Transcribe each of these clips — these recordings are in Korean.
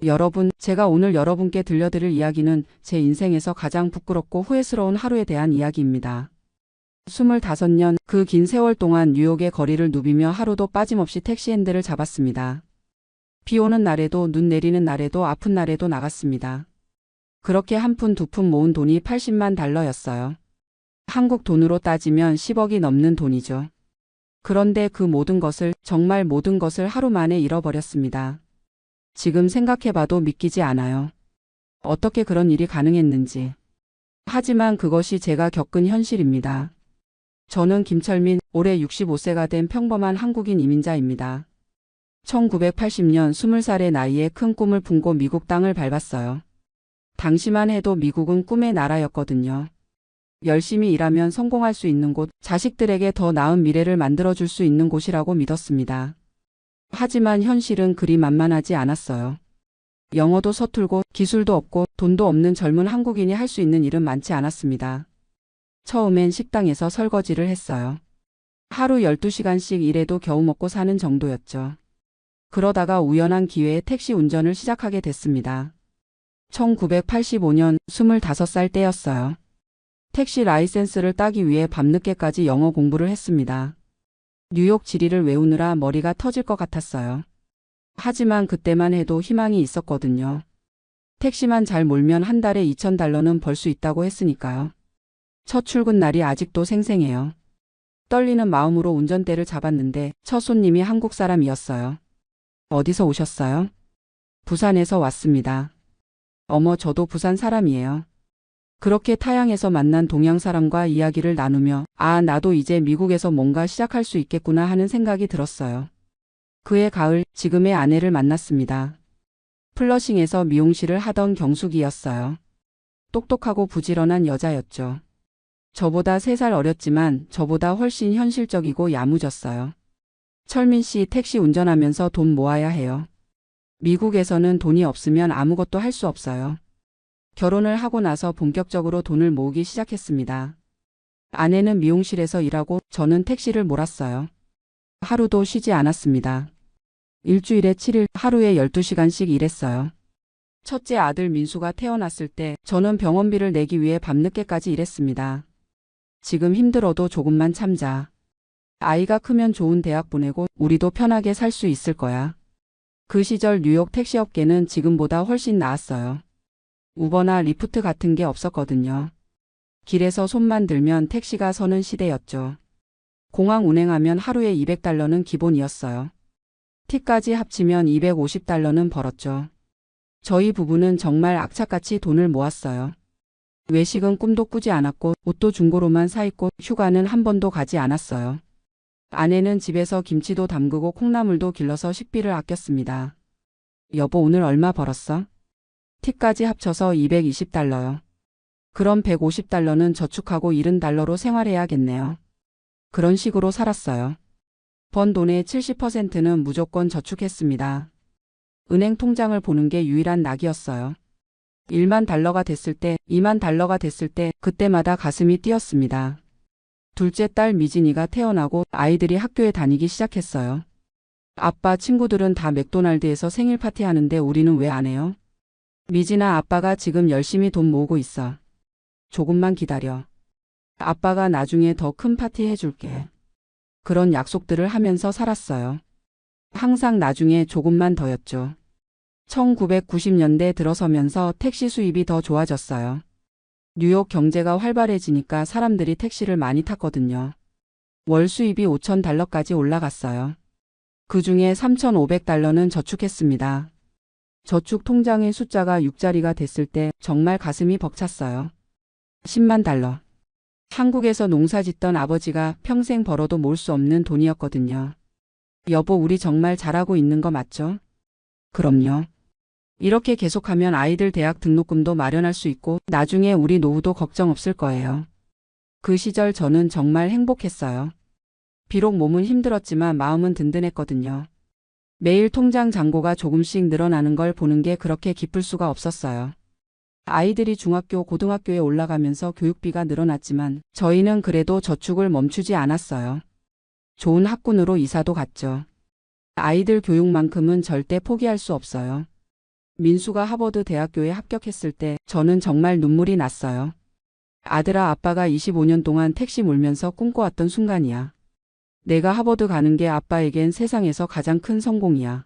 여러분, 제가 오늘 여러분께 들려드릴 이야기는 제 인생에서 가장 부끄럽고 후회스러운 하루에 대한 이야기입니다. 25년, 그 긴 세월 동안 뉴욕의 거리를 누비며 하루도 빠짐없이 택시 핸들을 잡았습니다. 비 오는 날에도 눈 내리는 날에도 아픈 날에도 나갔습니다. 그렇게 한 푼 두 푼 모은 돈이 80만 달러였어요. 한국 돈으로 따지면 10억이 넘는 돈이죠. 그런데 그 모든 것을, 정말 모든 것을 하루 만에 잃어버렸습니다. 지금 생각해봐도 믿기지 않아요. 어떻게 그런 일이 가능했는지. 하지만 그것이 제가 겪은 현실입니다. 저는 김철민, 올해 65세가 된 평범한 한국인 이민자입니다. 1980년 20살의 나이에 큰 꿈을 품고 미국 땅을 밟았어요. 당시만 해도 미국은 꿈의 나라였거든요. 열심히 일하면 성공할 수 있는 곳, 자식들에게 더 나은 미래를 만들어줄 수 있는 곳이라고 믿었습니다. 하지만 현실은 그리 만만하지 않았어요. 영어도 서툴고 기술도 없고 돈도 없는 젊은 한국인이 할 수 있는 일은 많지 않았습니다. 처음엔 식당에서 설거지를 했어요. 하루 12시간씩 일해도 겨우 먹고 사는 정도였죠. 그러다가 우연한 기회에 택시 운전을 시작하게 됐습니다. 1985년 25살 때였어요. 택시 라이센스를 따기 위해 밤늦게까지 영어 공부를 했습니다. 뉴욕 지리를 외우느라 머리가 터질 것 같았어요. 하지만 그때만 해도 희망이 있었거든요. 택시만 잘 몰면 한 달에 2,000달러는 벌 수 있다고 했으니까요. 첫 출근 날이 아직도 생생해요. 떨리는 마음으로 운전대를 잡았는데 첫 손님이 한국 사람이었어요. 어디서 오셨어요? 부산에서 왔습니다. 어머, 저도 부산 사람이에요. 그렇게 타향에서 만난 동양 사람과 이야기를 나누며 나도 이제 미국에서 뭔가 시작할 수 있겠구나 하는 생각이 들었어요. 그해 가을, 지금의 아내를 만났습니다. 플러싱에서 미용실을 하던 경숙이었어요. 똑똑하고 부지런한 여자였죠. 저보다 3살 어렸지만 저보다 훨씬 현실적이고 야무졌어요. 철민 씨, 택시 운전하면서 돈 모아야 해요. 미국에서는 돈이 없으면 아무것도 할 수 없어요. 결혼을 하고 나서 본격적으로 돈을 모으기 시작했습니다. 아내는 미용실에서 일하고 저는 택시를 몰았어요. 하루도 쉬지 않았습니다. 일주일에 7일, 하루에 12시간씩 일했어요. 첫째 아들 민수가 태어났을 때 저는 병원비를 내기 위해 밤늦게까지 일했습니다. 지금 힘들어도 조금만 참자. 아이가 크면 좋은 대학 보내고 우리도 편하게 살 수 있을 거야. 그 시절 뉴욕 택시업계는 지금보다 훨씬 나았어요. 우버나 리프트 같은 게 없었거든요. 길에서 손만 들면 택시가 서는 시대였죠. 공항 운행하면 하루에 200달러는 기본이었어요. 팁까지 합치면 250달러는 벌었죠. 저희 부부는 정말 악착같이 돈을 모았어요. 외식은 꿈도 꾸지 않았고 옷도 중고로만 사입고 휴가는 한 번도 가지 않았어요. 아내는 집에서 김치도 담그고 콩나물도 길러서 식비를 아꼈습니다. 여보, 오늘 얼마 벌었어? 팁까지 합쳐서 220달러요. 그럼 150달러는 저축하고 70달러로 생활해야겠네요. 그런 식으로 살았어요. 번 돈의 70%는 무조건 저축했습니다. 은행 통장을 보는 게 유일한 낙이었어요. 1만 달러가 됐을 때, 2만 달러가 됐을 때 그때마다 가슴이 뛰었습니다. 둘째 딸 미진이가 태어나고 아이들이 학교에 다니기 시작했어요. 아빠 친구들은 다 맥도날드에서 생일 파티 하는데 우리는 왜 안 해요? 미진아, 아빠가 지금 열심히 돈 모으고 있어. 조금만 기다려. 아빠가 나중에 더 큰 파티 해줄게. 그런 약속들을 하면서 살았어요. 항상 나중에 조금만 더였죠. 1990년대 들어서면서 택시 수입이 더 좋아졌어요. 뉴욕 경제가 활발해지니까 사람들이 택시를 많이 탔거든요. 월 수입이 5,000달러까지 올라갔어요. 그 중에 3,500달러는 저축했습니다. 저축 통장의 숫자가 6자리가 됐을 때 정말 가슴이 벅찼어요. 10만 달러. 한국에서 농사 짓던 아버지가 평생 벌어도 모을 수 없는 돈이었거든요. 여보, 우리 정말 잘하고 있는 거 맞죠? 그럼요. 이렇게 계속하면 아이들 대학 등록금도 마련할 수 있고 나중에 우리 노후도 걱정 없을 거예요. 그 시절 저는 정말 행복했어요. 비록 몸은 힘들었지만 마음은 든든했거든요. 매일 통장 잔고가 조금씩 늘어나는 걸 보는 게 그렇게 기쁠 수가 없었어요. 아이들이 중학교, 고등학교에 올라가면서 교육비가 늘어났지만 저희는 그래도 저축을 멈추지 않았어요. 좋은 학군으로 이사도 갔죠. 아이들 교육만큼은 절대 포기할 수 없어요. 민수가 하버드 대학교에 합격했을 때 저는 정말 눈물이 났어요. 아들아, 아빠가 25년 동안 택시 몰면서 꿈꿔왔던 순간이야. 내가 하버드 가는 게 아빠에겐 세상에서 가장 큰 성공이야.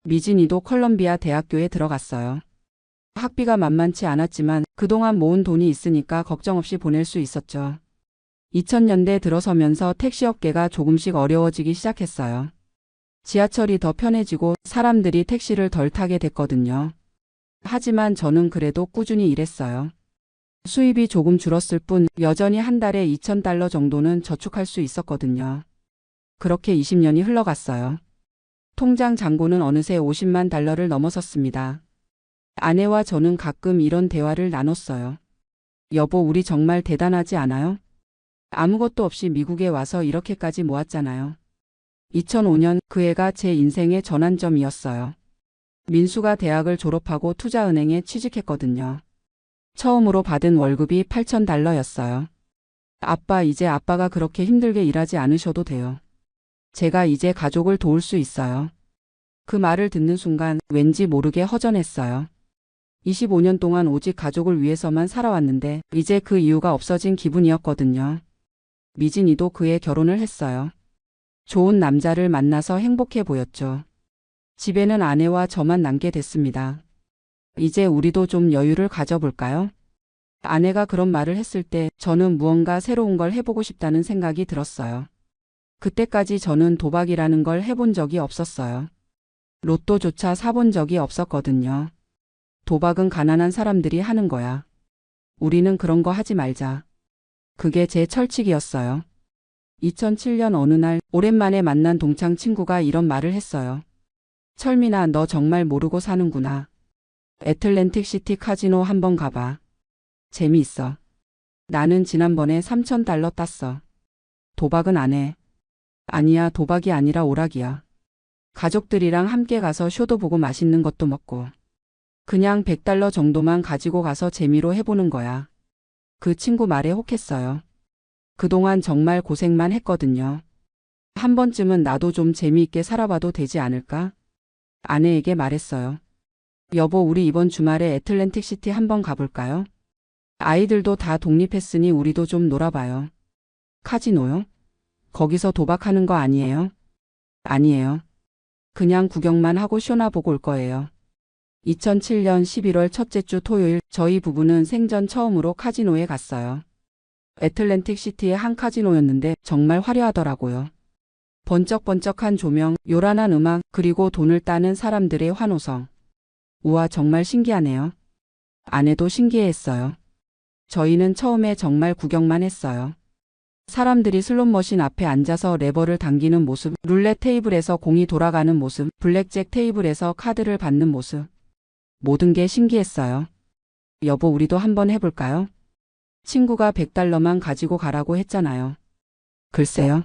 미진이도 컬럼비아 대학교에 들어갔어요. 학비가 만만치 않았지만 그동안 모은 돈이 있으니까 걱정 없이 보낼 수 있었죠. 2000년대 들어서면서 택시업계가 조금씩 어려워지기 시작했어요. 지하철이 더 편해지고 사람들이 택시를 덜 타게 됐거든요. 하지만 저는 그래도 꾸준히 일했어요. 수입이 조금 줄었을 뿐 여전히 한 달에 $2000 정도는 저축할 수 있었거든요. 그렇게 20년이 흘러갔어요. 통장 잔고는 어느새 $500,000를 넘어섰습니다. 아내와 저는 가끔 이런 대화를 나눴어요. 여보, 우리 정말 대단하지 않아요? 아무것도 없이 미국에 와서 이렇게까지 모았잖아요. 2005년 그 해가 제 인생의 전환점이었어요. 민수가 대학을 졸업하고 투자은행에 취직했거든요. 처음으로 받은 월급이 $8,000였어요. 아빠, 이제 아빠가 그렇게 힘들게 일하지 않으셔도 돼요. 제가 이제 가족을 도울 수 있어요. 그 말을 듣는 순간 왠지 모르게 허전했어요. 25년 동안 오직 가족을 위해서만 살아왔는데 이제 그 이유가 없어진 기분이었거든요. 미진이도 그에 결혼을 했어요. 좋은 남자를 만나서 행복해 보였죠. 집에는 아내와 저만 남게 됐습니다. 이제 우리도 좀 여유를 가져볼까요? 아내가 그런 말을 했을 때 저는 무언가 새로운 걸 해보고 싶다는 생각이 들었어요. 그때까지 저는 도박이라는 걸 해본 적이 없었어요. 로또조차 사본 적이 없었거든요. 도박은 가난한 사람들이 하는 거야. 우리는 그런 거 하지 말자. 그게 제 철칙이었어요. 2007년 어느 날 오랜만에 만난 동창 친구가 이런 말을 했어요. 철민아, 너 정말 모르고 사는구나. 애틀랜틱 시티 카지노 한번 가봐. 재미있어. 나는 지난번에 $3,000 땄어. 도박은 안 해. 아니야, 도박이 아니라 오락이야. 가족들이랑 함께 가서 쇼도 보고 맛있는 것도 먹고. 그냥 $100 정도만 가지고 가서 재미로 해보는 거야. 그 친구 말에 혹했어요. 그동안 정말 고생만 했거든요. 한 번쯤은 나도 좀 재미있게 살아봐도 되지 않을까? 아내에게 말했어요. 여보, 우리 이번 주말에 애틀랜틱 시티 한번 가볼까요? 아이들도 다 독립했으니 우리도 좀 놀아봐요. 카지노요? 거기서 도박하는 거 아니에요? 아니에요. 그냥 구경만 하고 쇼나 보고 올 거예요. 2007년 11월 첫째 주 토요일 저희 부부는 생전 처음으로 카지노에 갔어요. 애틀랜틱 시티의 한 카지노였는데 정말 화려하더라고요. 번쩍번쩍한 조명, 요란한 음악, 그리고 돈을 따는 사람들의 환호성. 우와, 정말 신기하네요. 아내도 신기해했어요. 저희는 처음에 정말 구경만 했어요. 사람들이 슬롯머신 앞에 앉아서 레버를 당기는 모습, 룰렛 테이블에서 공이 돌아가는 모습, 블랙잭 테이블에서 카드를 받는 모습. 모든 게 신기했어요. 여보, 우리도 한번 해볼까요? 친구가 $100만 가지고 가라고 했잖아요. 글쎄요.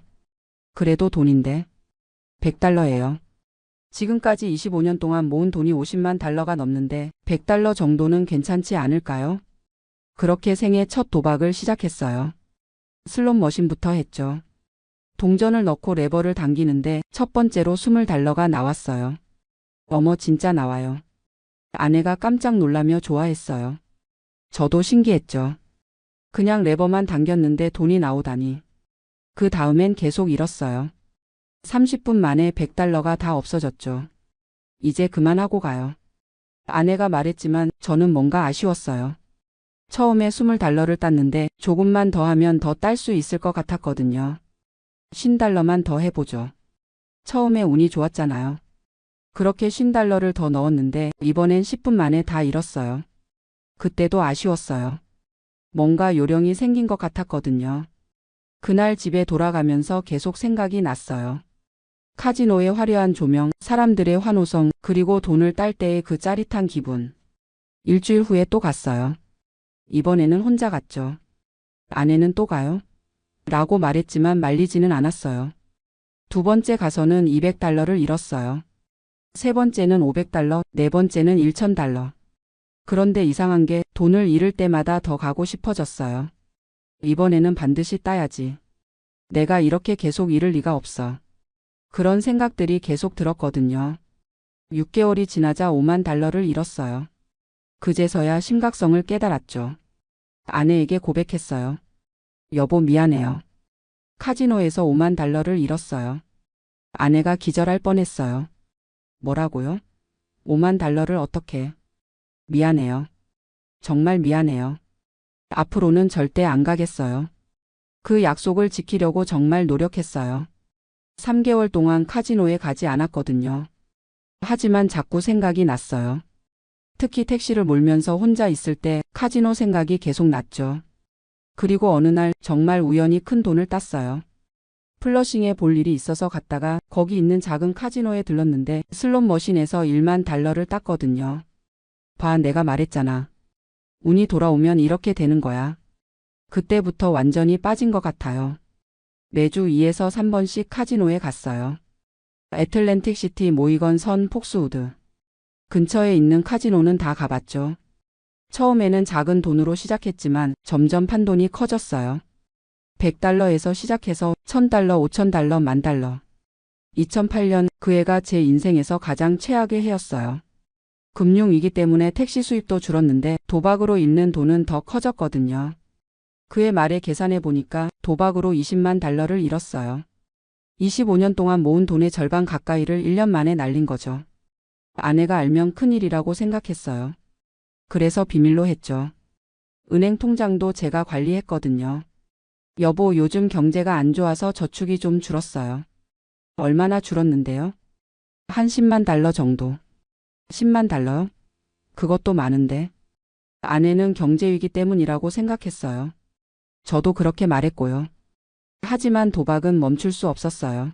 그래도 돈인데. $100예요. 지금까지 25년 동안 모은 돈이 $500,000가 넘는데 $100 정도는 괜찮지 않을까요? 그렇게 생애 첫 도박을 시작했어요. 슬롯 머신부터 했죠. 동전을 넣고 레버를 당기는데 첫 번째로 $20가 나왔어요. 어머, 진짜 나와요. 아내가 깜짝 놀라며 좋아했어요. 저도 신기했죠. 그냥 레버만 당겼는데 돈이 나오다니. 그 다음엔 계속 잃었어요. 30분 만에 $100가 다 없어졌죠. 이제 그만하고 가요. 아내가 말했지만 저는 뭔가 아쉬웠어요. 처음에 $20를 땄는데 조금만 더 하면 더 딸 수 있을 것 같았거든요. $50만 더 해보죠. 처음에 운이 좋았잖아요. 그렇게 $50를 더 넣었는데 이번엔 10분 만에 다 잃었어요. 그때도 아쉬웠어요. 뭔가 요령이 생긴 것 같았거든요. 그날 집에 돌아가면서 계속 생각이 났어요. 카지노의 화려한 조명, 사람들의 환호성, 그리고 돈을 딸 때의 그 짜릿한 기분. 일주일 후에 또 갔어요. 이번에는 혼자 갔죠. 아내는 또 가요? 라고 말했지만 말리지는 않았어요. 두 번째 가서는 $200를 잃었어요. 세 번째는 $500, 네 번째는 $1,000. 그런데 이상한 게 돈을 잃을 때마다 더 가고 싶어졌어요. 이번에는 반드시 따야지. 내가 이렇게 계속 잃을 리가 없어. 그런 생각들이 계속 들었거든요. 6개월이 지나자 5만 달러를 잃었어요. 그제서야 심각성을 깨달았죠. 아내에게 고백했어요. 여보, 미안해요. 카지노에서 5만 달러를 잃었어요. 아내가 기절할 뻔했어요. 뭐라고요? 5만 달러를 어떻게? 미안해요. 정말 미안해요. 앞으로는 절대 안 가겠어요. 그 약속을 지키려고 정말 노력했어요. 3개월 동안 카지노에 가지 않았거든요. 하지만 자꾸 생각이 났어요. 특히 택시를 몰면서 혼자 있을 때 카지노 생각이 계속 났죠. 그리고 어느 날 정말 우연히 큰 돈을 땄어요. 플러싱에 볼 일이 있어서 갔다가 거기 있는 작은 카지노에 들렀는데 슬롯 머신에서 1만 달러를 땄거든요. 봐, 내가 말했잖아. 운이 돌아오면 이렇게 되는 거야. 그때부터 완전히 빠진 것 같아요. 매주 2에서 3번씩 카지노에 갔어요. 애틀랜틱 시티, 모이건 선, 폭스우드. 근처에 있는 카지노는 다 가봤죠. 처음에는 작은 돈으로 시작했지만 점점 판돈이 커졌어요. 100달러에서 시작해서 1000달러, 5000달러, 10,000달러. 2008년 그 해가 제 인생에서 가장 최악의 해였어요. 금융위기 때문에 택시 수입도 줄었는데 도박으로 잃는 돈은 더 커졌거든요. 그해 말에 계산해 보니까 도박으로 20만 달러를 잃었어요. 25년 동안 모은 돈의 절반 가까이를 1년 만에 날린 거죠. 아내가 알면 큰일이라고 생각했어요. 그래서 비밀로 했죠. 은행 통장도 제가 관리했거든요. 여보, 요즘 경제가 안 좋아서 저축이 좀 줄었어요. 얼마나 줄었는데요? 한 10만 달러 정도. 10만 달러요? 그것도 많은데. 아내는 경제위기 때문이라고 생각했어요. 저도 그렇게 말했고요. 하지만 도박은 멈출 수 없었어요.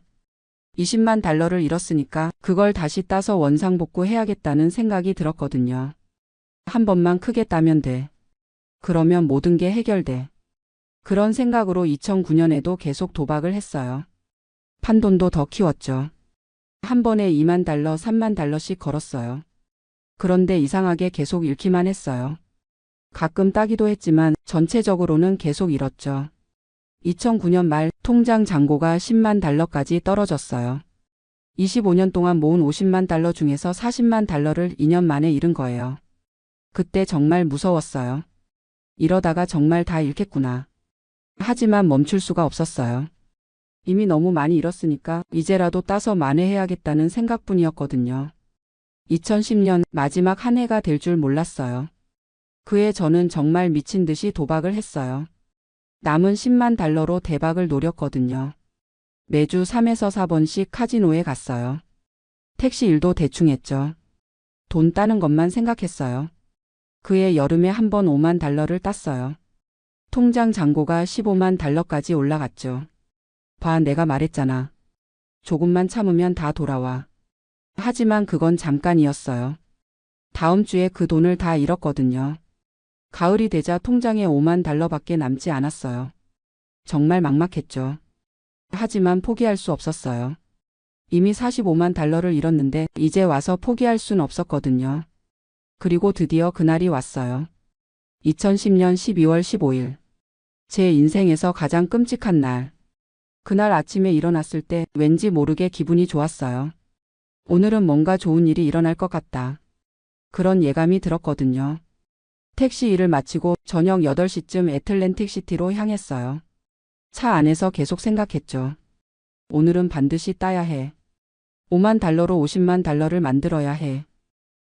20만 달러를 잃었으니까 그걸 다시 따서 원상복구해야겠다는 생각이 들었거든요. 한 번만 크게 따면 돼. 그러면 모든 게 해결돼. 그런 생각으로 2009년에도 계속 도박을 했어요. 판돈도 더 키웠죠. 한 번에 2만 달러, 3만 달러씩 걸었어요. 그런데 이상하게 계속 잃기만 했어요. 가끔 따기도 했지만 전체적으로는 계속 잃었죠. 2009년 말 통장 잔고가 10만 달러까지 떨어졌어요. 25년 동안 모은 50만 달러 중에서 40만 달러를 2년 만에 잃은 거예요. 그때 정말 무서웠어요. 이러다가 정말 다 잃겠구나. 하지만 멈출 수가 없었어요. 이미 너무 많이 잃었으니까 이제라도 따서 만회해야겠다는 생각뿐이었거든요. 2010년 마지막 한 해가 될 줄 몰랐어요. 그해 저는 정말 미친 듯이 도박을 했어요. 남은 10만 달러로 대박을 노렸거든요. 매주 3에서 4번씩 카지노에 갔어요. 택시 일도 대충 했죠. 돈 따는 것만 생각했어요. 그해 여름에 한 번 5만 달러를 땄어요. 통장 잔고가 15만 달러까지 올라갔죠. 봐, 내가 말했잖아. 조금만 참으면 다 돌아와. 하지만 그건 잠깐이었어요. 다음 주에 그 돈을 다 잃었거든요. 가을이 되자 통장에 5만 달러밖에 남지 않았어요. 정말 막막했죠. 하지만 포기할 수 없었어요. 이미 45만 달러를 잃었는데 이제 와서 포기할 순 없었거든요. 그리고 드디어 그날이 왔어요. 2010년 12월 15일. 제 인생에서 가장 끔찍한 날. 그날 아침에 일어났을 때 왠지 모르게 기분이 좋았어요. 오늘은 뭔가 좋은 일이 일어날 것 같다. 그런 예감이 들었거든요. 택시 일을 마치고 저녁 8시쯤 애틀랜틱 시티로 향했어요. 차 안에서 계속 생각했죠. 오늘은 반드시 따야 해. 5만 달러로 50만 달러를 만들어야 해.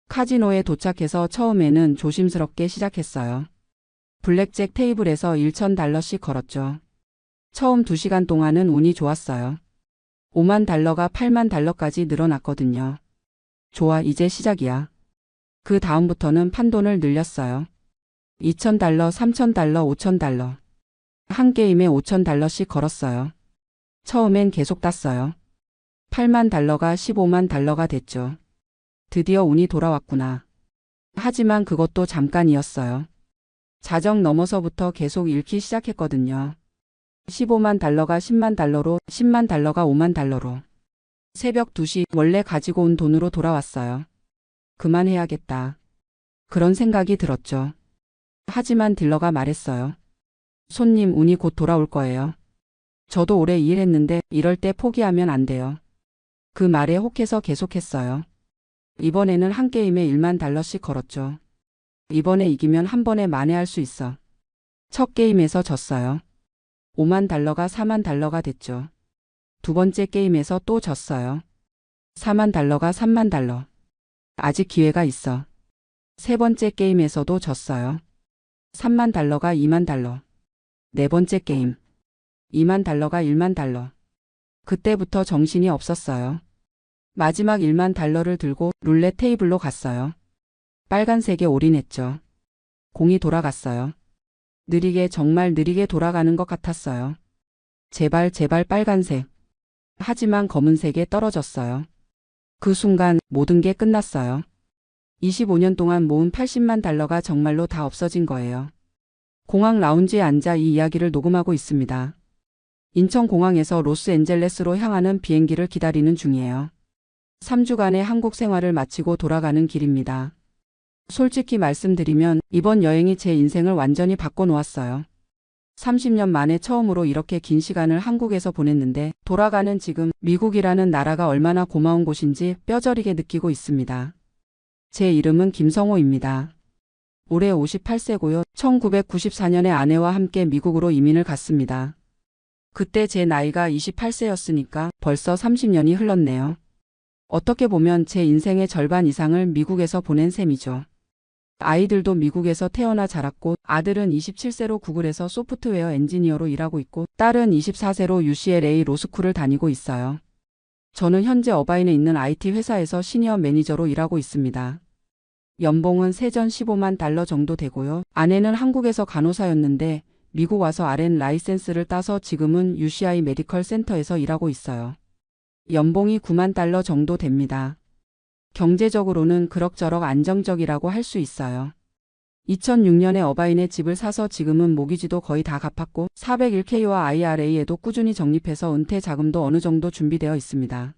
카지노에 도착해서 처음에는 조심스럽게 시작했어요. 블랙잭 테이블에서 1,000달러씩 걸었죠. 처음 2시간 동안은 운이 좋았어요. 5만 달러가 8만 달러까지 늘어났거든요. 좋아, 이제 시작이야. 그 다음부터는 판돈을 늘렸어요. 2,000달러, 3,000달러, 5,000달러. 한 게임에 5,000달러씩 걸었어요. 처음엔 계속 땄어요. 8만 달러가 15만 달러가 됐죠. 드디어 운이 돌아왔구나. 하지만 그것도 잠깐이었어요. 자정 넘어서부터 계속 잃기 시작했거든요. 15만 달러가 10만 달러로, 10만 달러가 5만 달러로. 새벽 2시 원래 가지고 온 돈으로 돌아왔어요. 그만해야겠다. 그런 생각이 들었죠. 하지만 딜러가 말했어요. 손님, 운이 곧 돌아올 거예요. 저도 오래 일했는데 이럴 때 포기하면 안 돼요. 그 말에 혹해서 계속했어요. 이번에는 한 게임에 1만 달러씩 걸었죠. 이번에 이기면 한 번에 만회할 수 있어. 첫 게임에서 졌어요. 5만 달러가 4만 달러가 됐죠. 두 번째 게임에서 또 졌어요. 4만 달러가 3만 달러. 아직 기회가 있어. 세 번째 게임에서도 졌어요. 3만 달러가 2만 달러. 네 번째 게임. 2만 달러가 1만 달러. 그때부터 정신이 없었어요. 마지막 1만 달러를 들고 룰렛 테이블로 갔어요. 빨간색에 올인했죠. 공이 돌아갔어요. 느리게 정말 느리게 돌아가는 것 같았어요. 제발 제발 빨간색. 하지만 검은색에 떨어졌어요. 그 순간 모든 게 끝났어요. 25년 동안 모은 80만 달러가 정말로 다 없어진 거예요. 공항 라운지에 앉아 이 이야기를 녹음하고 있습니다. 인천공항에서 로스앤젤레스로 향하는 비행기를 기다리는 중이에요. 3주간의 한국 생활을 마치고 돌아가는 길입니다. 솔직히 말씀드리면 이번 여행이 제 인생을 완전히 바꿔놓았어요. 30년 만에 처음으로 이렇게 긴 시간을 한국에서 보냈는데 돌아가는 지금 미국이라는 나라가 얼마나 고마운 곳인지 뼈저리게 느끼고 있습니다. 제 이름은 김성호입니다. 올해 58세고요. 1994년에 아내와 함께 미국으로 이민을 갔습니다. 그때 제 나이가 28세였으니까 벌써 30년이 흘렀네요. 어떻게 보면 제 인생의 절반 이상을 미국에서 보낸 셈이죠. 아이들도 미국에서 태어나 자랐고 아들은 27세로 구글에서 소프트웨어 엔지니어로 일하고 있고 딸은 24세로 UCLA 로스쿨을 다니고 있어요. 저는 현재 어바인에 있는 IT 회사에서 시니어 매니저로 일하고 있습니다. 연봉은 세전 15만 달러 정도 되고요. 아내는 한국에서 간호사였는데 미국 와서 RN 라이센스를 따서 지금은 UCI 메디컬 센터에서 일하고 있어요. 연봉이 9만 달러 정도 됩니다. 경제적으로는 그럭저럭 안정적이라고 할 수 있어요. 2006년에 어바인에 집을 사서 지금은 모기지도 거의 다 갚았고 401k와 IRA에도 꾸준히 적립해서 은퇴 자금도 어느 정도 준비되어 있습니다.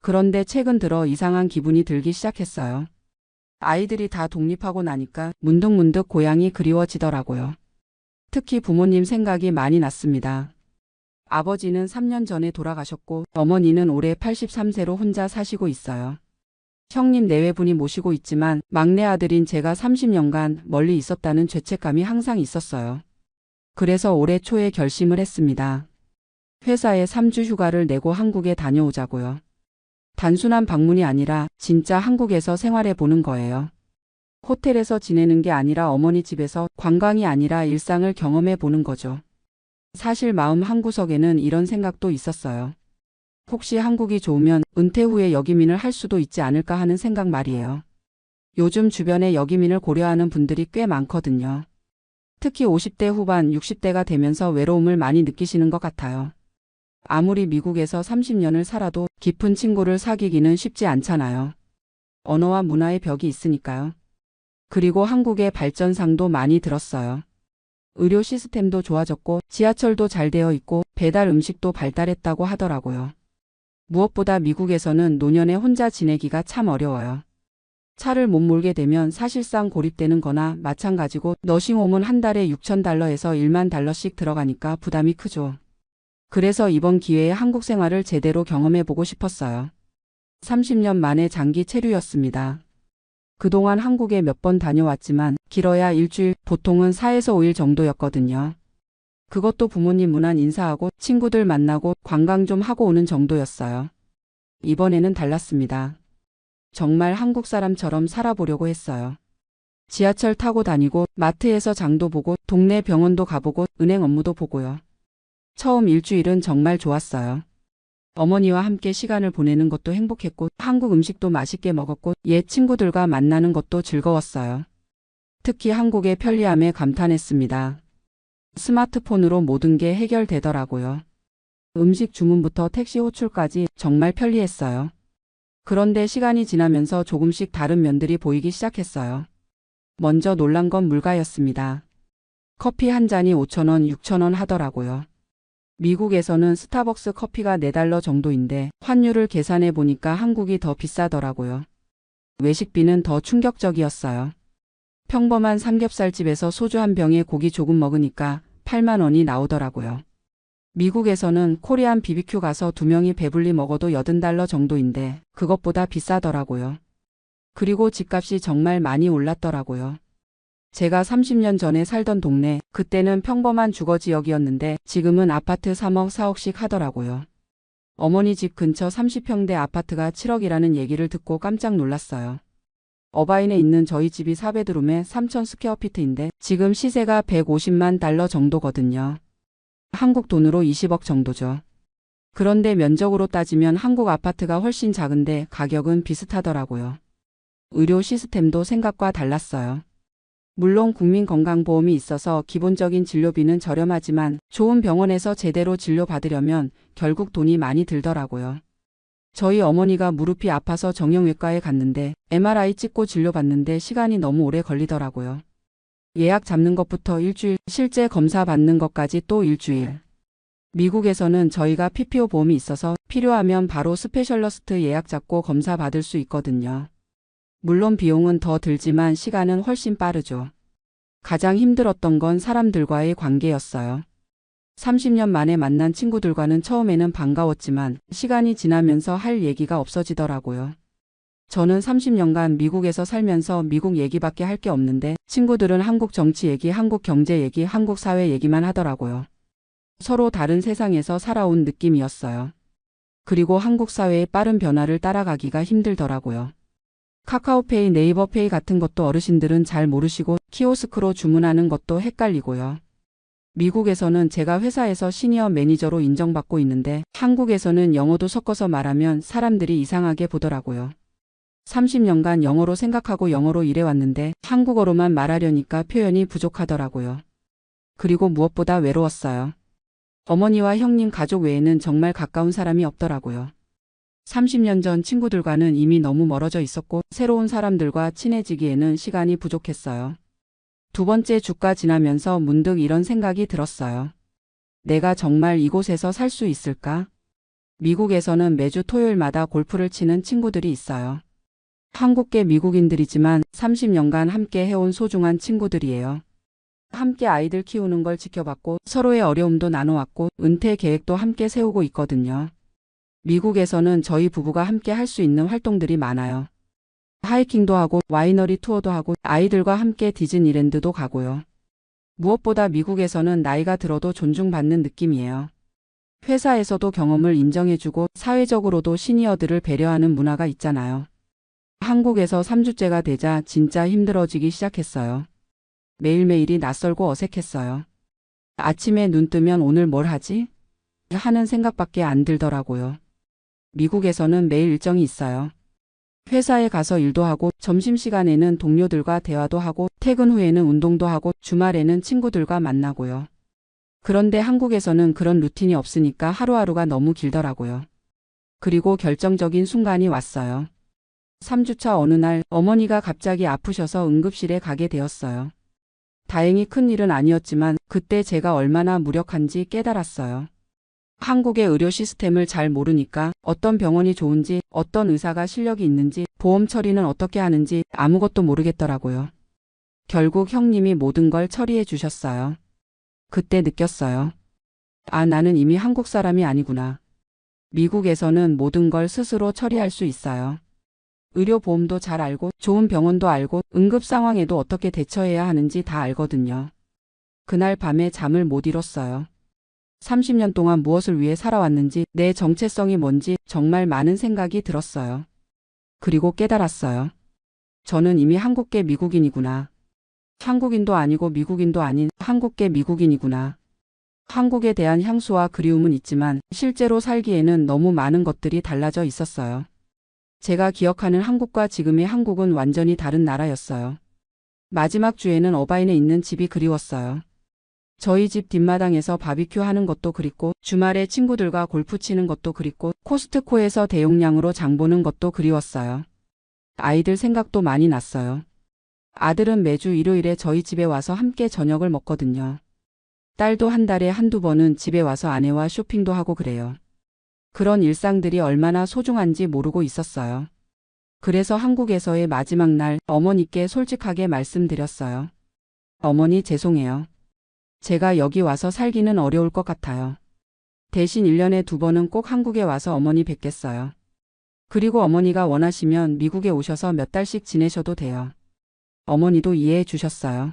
그런데 최근 들어 이상한 기분이 들기 시작했어요. 아이들이 다 독립하고 나니까 문득문득 고향이 그리워지더라고요. 특히 부모님 생각이 많이 났습니다. 아버지는 3년 전에 돌아가셨고 어머니는 올해 83세로 혼자 사시고 있어요. 형님 내외분이 모시고 있지만 막내 아들인 제가 30년간 멀리 있었다는 죄책감이 항상 있었어요. 그래서 올해 초에 결심을 했습니다. 회사에 3주 휴가를 내고 한국에 다녀오자고요. 단순한 방문이 아니라 진짜 한국에서 생활해 보는 거예요. 호텔에서 지내는 게 아니라 어머니 집에서 관광이 아니라 일상을 경험해 보는 거죠. 사실 마음 한구석에는 이런 생각도 있었어요. 혹시 한국이 좋으면 은퇴 후에 여기민을 할 수도 있지 않을까 하는 생각 말이에요. 요즘 주변에 여기민을 고려하는 분들이 꽤 많거든요. 특히 50대 후반, 60대가 되면서 외로움을 많이 느끼시는 것 같아요. 아무리 미국에서 30년을 살아도 깊은 친구를 사귀기는 쉽지 않잖아요. 언어와 문화의 벽이 있으니까요. 그리고 한국의 발전상도 많이 들었어요. 의료 시스템도 좋아졌고 지하철도 잘 되어 있고 배달 음식도 발달했다고 하더라고요. 무엇보다 미국에서는 노년에 혼자 지내기가 참 어려워요. 차를 못 몰게 되면 사실상 고립되는 거나 마찬가지고 너싱홈은 한 달에 6,000달러에서 1만 달러씩 들어가니까 부담이 크죠. 그래서 이번 기회에 한국 생활을 제대로 경험해보고 싶었어요. 30년 만에 장기 체류였습니다. 그동안 한국에 몇 번 다녀왔지만 길어야 일주일, 보통은 4에서 5일 정도였거든요. 그것도 부모님 문안 인사하고 친구들 만나고 관광 좀 하고 오는 정도였어요. 이번에는 달랐습니다. 정말 한국 사람처럼 살아보려고 했어요. 지하철 타고 다니고 마트에서 장도 보고 동네 병원도 가보고 은행 업무도 보고요. 처음 일주일은 정말 좋았어요. 어머니와 함께 시간을 보내는 것도 행복했고 한국 음식도 맛있게 먹었고 옛 친구들과 만나는 것도 즐거웠어요. 특히 한국의 편리함에 감탄했습니다. 스마트폰으로 모든 게 해결되더라고요. 음식 주문부터 택시 호출까지 정말 편리했어요. 그런데 시간이 지나면서 조금씩 다른 면들이 보이기 시작했어요. 먼저 놀란 건 물가였습니다. 커피 한 잔이 5,000원, 6,000원 하더라고요. 미국에서는 스타벅스 커피가 4달러 정도인데 환율을 계산해 보니까 한국이 더 비싸더라고요. 외식비는 더 충격적이었어요. 평범한 삼겹살집에서 소주 한 병에 고기 조금 먹으니까 8만 원이 나오더라고요. 미국에서는 코리안 BBQ 가서 2명이 배불리 먹어도 80달러 정도인데 그것보다 비싸더라고요. 그리고 집값이 정말 많이 올랐더라고요. 제가 30년 전에 살던 동네, 그때는 평범한 주거지역이었는데 지금은 아파트 3억 4억씩 하더라고요. 어머니 집 근처 30평대 아파트가 7억이라는 얘기를 듣고 깜짝 놀랐어요. 어바인에 있는 저희 집이 4베드룸에 3,000 스퀘어피트인데 지금 시세가 150만 달러 정도거든요. 한국 돈으로 20억 정도죠. 그런데 면적으로 따지면 한국 아파트가 훨씬 작은데 가격은 비슷하더라고요. 의료 시스템도 생각과 달랐어요. 물론 국민건강보험이 있어서 기본적인 진료비는 저렴하지만 좋은 병원에서 제대로 진료받으려면 결국 돈이 많이 들더라고요. 저희 어머니가 무릎이 아파서 정형외과에 갔는데 MRI 찍고 진료받는데 시간이 너무 오래 걸리더라고요. 예약 잡는 것부터 일주일, 실제 검사 받는 것까지 또 일주일. 미국에서는 저희가 PPO 보험이 있어서 필요하면 바로 스페셜러스트 예약 잡고 검사 받을 수 있거든요. 물론 비용은 더 들지만 시간은 훨씬 빠르죠. 가장 힘들었던 건 사람들과의 관계였어요. 30년 만에 만난 친구들과는 처음에는 반가웠지만 시간이 지나면서 할 얘기가 없어지더라고요. 저는 30년간 미국에서 살면서 미국 얘기밖에 할 게 없는데 친구들은 한국 정치 얘기, 한국 경제 얘기, 한국 사회 얘기만 하더라고요. 서로 다른 세상에서 살아온 느낌이었어요. 그리고 한국 사회의 빠른 변화를 따라가기가 힘들더라고요. 카카오페이, 네이버페이 같은 것도 어르신들은 잘 모르시고 키오스크로 주문하는 것도 헷갈리고요. 미국에서는 제가 회사에서 시니어 매니저로 인정받고 있는데 한국에서는 영어도 섞어서 말하면 사람들이 이상하게 보더라고요. 30년간 영어로 생각하고 영어로 일해왔는데 한국어로만 말하려니까 표현이 부족하더라고요. 그리고 무엇보다 외로웠어요. 어머니와 형님 가족 외에는 정말 가까운 사람이 없더라고요. 30년 전 친구들과는 이미 너무 멀어져 있었고 새로운 사람들과 친해지기에는 시간이 부족했어요. 두 번째 주가 지나면서 문득 이런 생각이 들었어요. 내가 정말 이곳에서 살 수 있을까? 미국에서는 매주 토요일마다 골프를 치는 친구들이 있어요. 한국계 미국인들이지만 30년간 함께 해온 소중한 친구들이에요. 함께 아이들 키우는 걸 지켜봤고 서로의 어려움도 나눠왔고 은퇴 계획도 함께 세우고 있거든요. 미국에서는 저희 부부가 함께 할 수 있는 활동들이 많아요. 하이킹도 하고 와이너리 투어도 하고 아이들과 함께 디즈니랜드도 가고요. 무엇보다 미국에서는 나이가 들어도 존중받는 느낌이에요. 회사에서도 경험을 인정해주고 사회적으로도 시니어들을 배려하는 문화가 있잖아요. 한국에서 3주째가 되자 진짜 힘들어지기 시작했어요. 매일매일이 낯설고 어색했어요. 아침에 눈 뜨면 오늘 뭘 하지? 하는 생각밖에 안 들더라고요. 미국에서는 매일 일정이 있어요. 회사에 가서 일도 하고 점심시간에는 동료들과 대화도 하고 퇴근 후에는 운동도 하고 주말에는 친구들과 만나고요. 그런데 한국에서는 그런 루틴이 없으니까 하루하루가 너무 길더라고요. 그리고 결정적인 순간이 왔어요. 3주차 어느 날 어머니가 갑자기 아프셔서 응급실에 가게 되었어요. 다행히 큰 일은 아니었지만 그때 제가 얼마나 무력한지 깨달았어요. 한국의 의료 시스템을 잘 모르니까 어떤 병원이 좋은지, 어떤 의사가 실력이 있는지, 보험 처리는 어떻게 하는지 아무것도 모르겠더라고요. 결국 형님이 모든 걸 처리해 주셨어요. 그때 느꼈어요. 아, 나는 이미 한국 사람이 아니구나. 미국에서는 모든 걸 스스로 처리할 수 있어요. 의료보험도 잘 알고, 좋은 병원도 알고, 응급 상황에도 어떻게 대처해야 하는지 다 알거든요. 그날 밤에 잠을 못 이뤘어요. 30년 동안 무엇을 위해 살아왔는지, 내 정체성이 뭔지 정말 많은 생각이 들었어요. 그리고 깨달았어요. 저는 이미 한국계 미국인이구나. 한국인도 아니고 미국인도 아닌 한국계 미국인이구나. 한국에 대한 향수와 그리움은 있지만 실제로 살기에는 너무 많은 것들이 달라져 있었어요. 제가 기억하는 한국과 지금의 한국은 완전히 다른 나라였어요. 마지막 주에는 어바인에 있는 집이 그리웠어요. 저희 집 뒷마당에서 바비큐 하는 것도 그립고 주말에 친구들과 골프 치는 것도 그립고 코스트코에서 대용량으로 장 보는 것도 그리웠어요. 아이들 생각도 많이 났어요. 아들은 매주 일요일에 저희 집에 와서 함께 저녁을 먹거든요. 딸도 한 달에 한두 번은 집에 와서 아내와 쇼핑도 하고 그래요. 그런 일상들이 얼마나 소중한지 모르고 있었어요. 그래서 한국에서의 마지막 날 어머니께 솔직하게 말씀드렸어요. 어머니 죄송해요. 제가 여기 와서 살기는 어려울 것 같아요. 대신 1년에 2번은 꼭 한국에 와서 어머니 뵙겠어요. 그리고 어머니가 원하시면 미국에 오셔서 몇 달씩 지내셔도 돼요. 어머니도 이해해 주셨어요.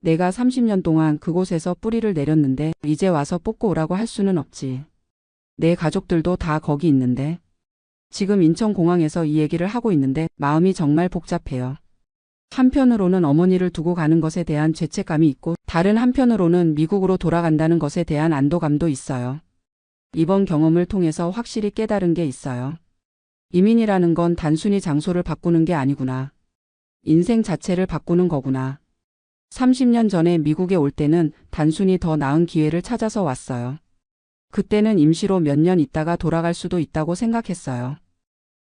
내가 30년 동안 그곳에서 뿌리를 내렸는데 이제 와서 뽑고 오라고 할 수는 없지. 내 가족들도 다 거기 있는데. 지금 인천공항에서 이 얘기를 하고 있는데 마음이 정말 복잡해요. 한편으로는 어머니를 두고 가는 것에 대한 죄책감이 있고 다른 한편으로는 미국으로 돌아간다는 것에 대한 안도감도 있어요. 이번 경험을 통해서 확실히 깨달은 게 있어요. 이민이라는 건 단순히 장소를 바꾸는 게 아니구나. 인생 자체를 바꾸는 거구나. 30년 전에 미국에 올 때는 단순히 더 나은 기회를 찾아서 왔어요. 그때는 임시로 몇 년 있다가 돌아갈 수도 있다고 생각했어요.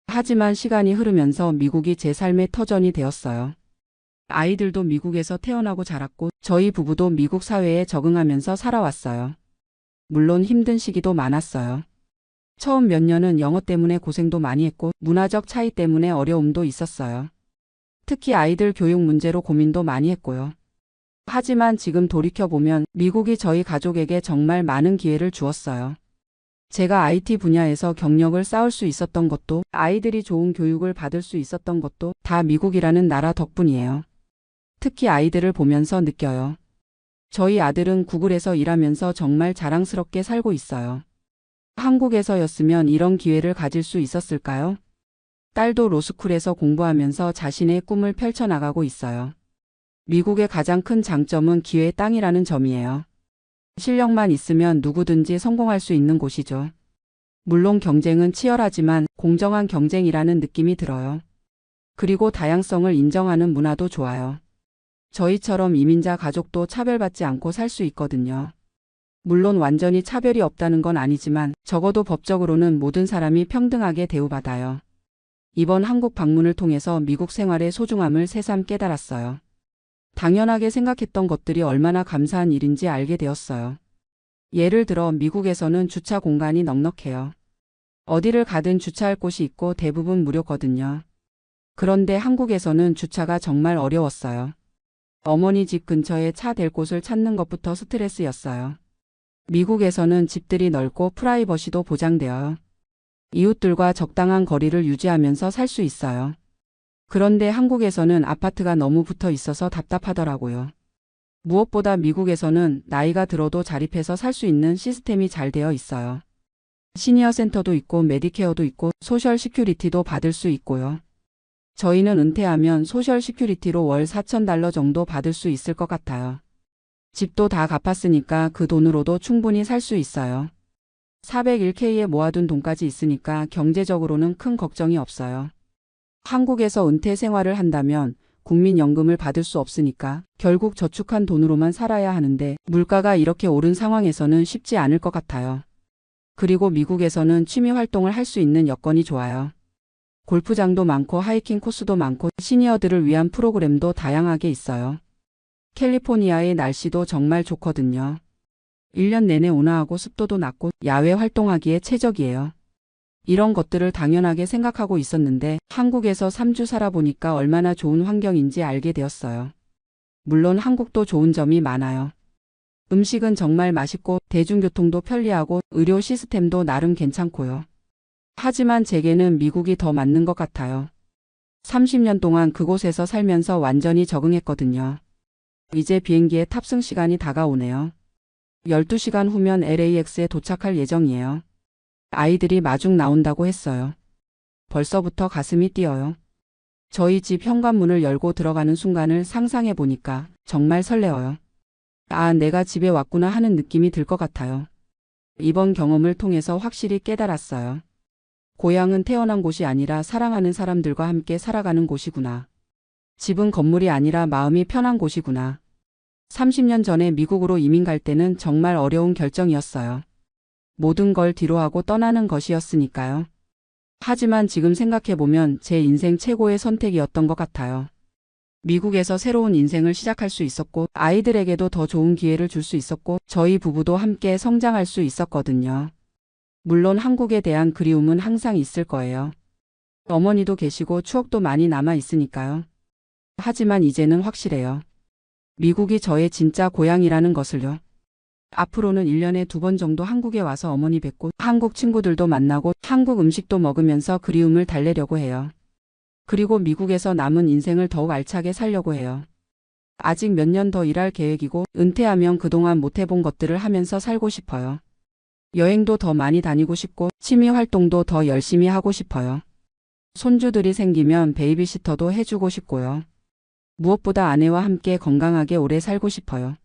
하지만 시간이 흐르면서 미국이 제 삶의 터전이 되었어요. 아이들도 미국에서 태어나고 자랐고 저희 부부도 미국 사회에 적응하면서 살아왔어요. 물론 힘든 시기도 많았어요. 처음 몇 년은 영어 때문에 고생도 많이 했고 문화적 차이 때문에 어려움도 있었어요. 특히 아이들 교육 문제로 고민도 많이 했고요. 하지만 지금 돌이켜보면 미국이 저희 가족에게 정말 많은 기회를 주었어요. 제가 IT 분야에서 경력을 쌓을 수 있었던 것도 아이들이 좋은 교육을 받을 수 있었던 것도 다 미국이라는 나라 덕분이에요. 특히 아이들을 보면서 느껴요. 저희 아들은 구글에서 일하면서 정말 자랑스럽게 살고 있어요. 한국에서였으면 이런 기회를 가질 수 있었을까요? 딸도 로스쿨에서 공부하면서 자신의 꿈을 펼쳐나가고 있어요. 미국의 가장 큰 장점은 기회의 땅이라는 점이에요. 실력만 있으면 누구든지 성공할 수 있는 곳이죠. 물론 경쟁은 치열하지만 공정한 경쟁이라는 느낌이 들어요. 그리고 다양성을 인정하는 문화도 좋아요. 저희처럼 이민자 가족도 차별받지 않고 살 수 있거든요. 물론 완전히 차별이 없다는 건 아니지만 적어도 법적으로는 모든 사람이 평등하게 대우받아요. 이번 한국 방문을 통해서 미국 생활의 소중함을 새삼 깨달았어요. 당연하게 생각했던 것들이 얼마나 감사한 일인지 알게 되었어요. 예를 들어 미국에서는 주차 공간이 넉넉해요. 어디를 가든 주차할 곳이 있고 대부분 무료거든요. 그런데 한국에서는 주차가 정말 어려웠어요. 어머니 집 근처에 차 댈 곳을 찾는 것부터 스트레스였어요. 미국에서는 집들이 넓고 프라이버시도 보장되어요. 이웃들과 적당한 거리를 유지하면서 살 수 있어요. 그런데 한국에서는 아파트가 너무 붙어 있어서 답답하더라고요. 무엇보다 미국에서는 나이가 들어도 자립해서 살 수 있는 시스템이 잘 되어 있어요. 시니어 센터도 있고 메디케어도 있고 소셜 시큐리티도 받을 수 있고요. 저희는 은퇴하면 소셜 시큐리티로 월 $4,000 정도 받을 수 있을 것 같아요. 집도 다 갚았으니까 그 돈으로도 충분히 살 수 있어요. 401k에 모아둔 돈까지 있으니까 경제적으로는 큰 걱정이 없어요. 한국에서 은퇴 생활을 한다면 국민연금을 받을 수 없으니까 결국 저축한 돈으로만 살아야 하는데 물가가 이렇게 오른 상황에서는 쉽지 않을 것 같아요. 그리고 미국에서는 취미 활동을 할 수 있는 여건이 좋아요. 골프장도 많고 하이킹 코스도 많고 시니어들을 위한 프로그램도 다양하게 있어요. 캘리포니아의 날씨도 정말 좋거든요. 1년 내내 온화하고 습도도 낮고 야외 활동하기에 최적이에요. 이런 것들을 당연하게 생각하고 있었는데 한국에서 3주 살아보니까 얼마나 좋은 환경인지 알게 되었어요. 물론 한국도 좋은 점이 많아요. 음식은 정말 맛있고 대중교통도 편리하고 의료 시스템도 나름 괜찮고요. 하지만 제게는 미국이 더 맞는 것 같아요. 30년 동안 그곳에서 살면서 완전히 적응했거든요. 이제 비행기에 탑승 시간이 다가오네요. 12시간 후면 LAX에 도착할 예정이에요. 아이들이 마중 나온다고 했어요. 벌써부터 가슴이 뛰어요. 저희 집 현관문을 열고 들어가는 순간을 상상해 보니까 정말 설레어요. 아, 내가 집에 왔구나 하는 느낌이 들 것 같아요. 이번 경험을 통해서 확실히 깨달았어요. 고향은 태어난 곳이 아니라 사랑하는 사람들과 함께 살아가는 곳이구나. 집은 건물이 아니라 마음이 편한 곳이구나. 30년 전에 미국으로 이민 갈 때는 정말 어려운 결정이었어요. 모든 걸 뒤로하고 떠나는 것이었으니까요. 하지만 지금 생각해보면 제 인생 최고의 선택이었던 것 같아요. 미국에서 새로운 인생을 시작할 수 있었고 아이들에게도 더 좋은 기회를 줄 수 있었고 저희 부부도 함께 성장할 수 있었거든요. 물론 한국에 대한 그리움은 항상 있을 거예요. 어머니도 계시고 추억도 많이 남아 있으니까요. 하지만 이제는 확실해요. 미국이 저의 진짜 고향이라는 것을요. 앞으로는 1년에 2번 정도 한국에 와서 어머니 뵙고 한국 친구들도 만나고 한국 음식도 먹으면서 그리움을 달래려고 해요. 그리고 미국에서 남은 인생을 더욱 알차게 살려고 해요. 아직 몇 년 더 일할 계획이고 은퇴하면 그동안 못 해본 것들을 하면서 살고 싶어요. 여행도 더 많이 다니고 싶고 취미 활동도 더 열심히 하고 싶어요. 손주들이 생기면 베이비시터도 해주고 싶고요. 무엇보다 아내와 함께 건강하게 오래 살고 싶어요.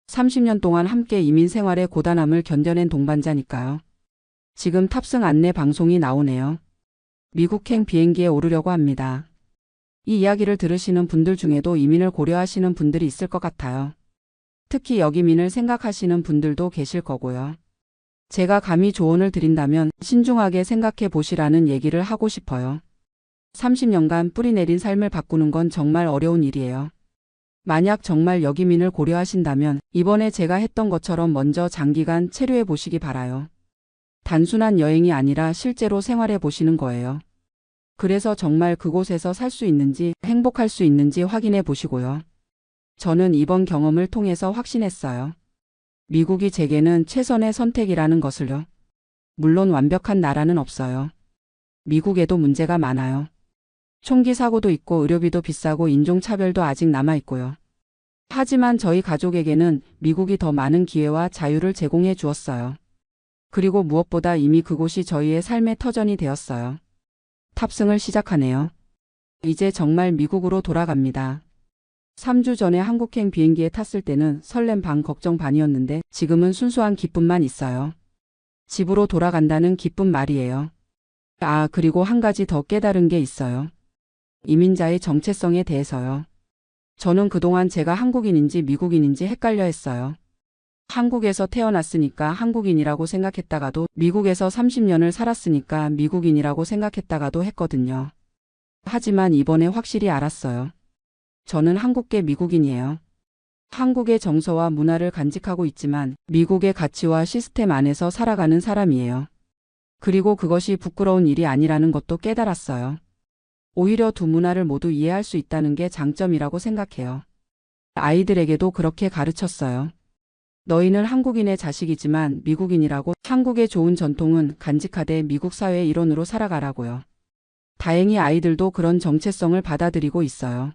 30년 동안 함께 이민 생활의 고단함을 견뎌낸 동반자니까요. 지금 탑승 안내 방송이 나오네요. 미국행 비행기에 오르려고 합니다. 이 이야기를 들으시는 분들 중에도 이민을 고려하시는 분들이 있을 것 같아요. 특히 여기민을 생각하시는 분들도 계실 거고요. 제가 감히 조언을 드린다면 신중하게 생각해 보시라는 얘기를 하고 싶어요. 30년간 뿌리내린 삶을 바꾸는 건 정말 어려운 일이에요. 만약 정말 여기민을 고려하신다면 이번에 제가 했던 것처럼 먼저 장기간 체류해 보시기 바라요. 단순한 여행이 아니라 실제로 생활해 보시는 거예요. 그래서 정말 그곳에서 살 수 있는지 행복할 수 있는지 확인해 보시고요. 저는 이번 경험을 통해서 확신했어요. 미국이 제게는 최선의 선택이라는 것을요. 물론 완벽한 나라는 없어요. 미국에도 문제가 많아요. 총기 사고도 있고 의료비도 비싸고 인종차별도 아직 남아있고요. 하지만 저희 가족에게는 미국이 더 많은 기회와 자유를 제공해 주었어요. 그리고 무엇보다 이미 그곳이 저희의 삶의 터전이 되었어요. 탑승을 시작하네요. 이제 정말 미국으로 돌아갑니다. 3주 전에 한국행 비행기에 탔을 때는 설렘 반 걱정 반이었는데 지금은 순수한 기쁨만 있어요. 집으로 돌아간다는 기쁜 말이에요. 아, 그리고 한 가지 더 깨달은 게 있어요. 이민자의 정체성에 대해서요. 저는 그동안 제가 한국인인지 미국인인지 헷갈려 했어요. 한국에서 태어났으니까 한국인이라고 생각했다가도 미국에서 30년을 살았으니까 미국인이라고 생각했다가도 했거든요. 하지만 이번에 확실히 알았어요. 저는 한국계 미국인이에요. 한국의 정서와 문화를 간직하고 있지만 미국의 가치와 시스템 안에서 살아가는 사람이에요. 그리고 그것이 부끄러운 일이 아니라는 것도 깨달았어요. 오히려 두 문화를 모두 이해할 수 있다는 게 장점이라고 생각해요. 아이들에게도 그렇게 가르쳤어요. 너희는 한국인의 자식이지만 미국인이라고 한국의 좋은 전통은 간직하되 미국 사회의 일원으로 살아가라고요. 다행히 아이들도 그런 정체성을 받아들이고 있어요.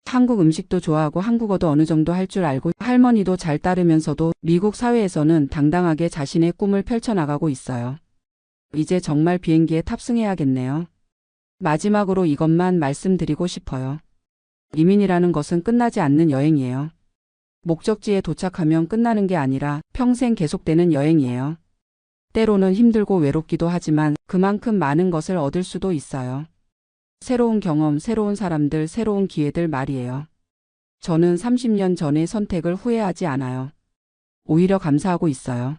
한국 음식도 좋아하고 한국어도 어느 정도 할 줄 알고 할머니도 잘 따르면서도 미국 사회에서는 당당하게 자신의 꿈을 펼쳐나가고 있어요. 이제 정말 비행기에 탑승해야겠네요. 마지막으로 이것만 말씀드리고 싶어요. 이민이라는 것은 끝나지 않는 여행이에요. 목적지에 도착하면 끝나는 게 아니라 평생 계속되는 여행이에요. 때로는 힘들고 외롭기도 하지만 그만큼 많은 것을 얻을 수도 있어요. 새로운 경험, 새로운 사람들, 새로운 기회들 말이에요. 저는 30년 전의 선택을 후회하지 않아요. 오히려 감사하고 있어요.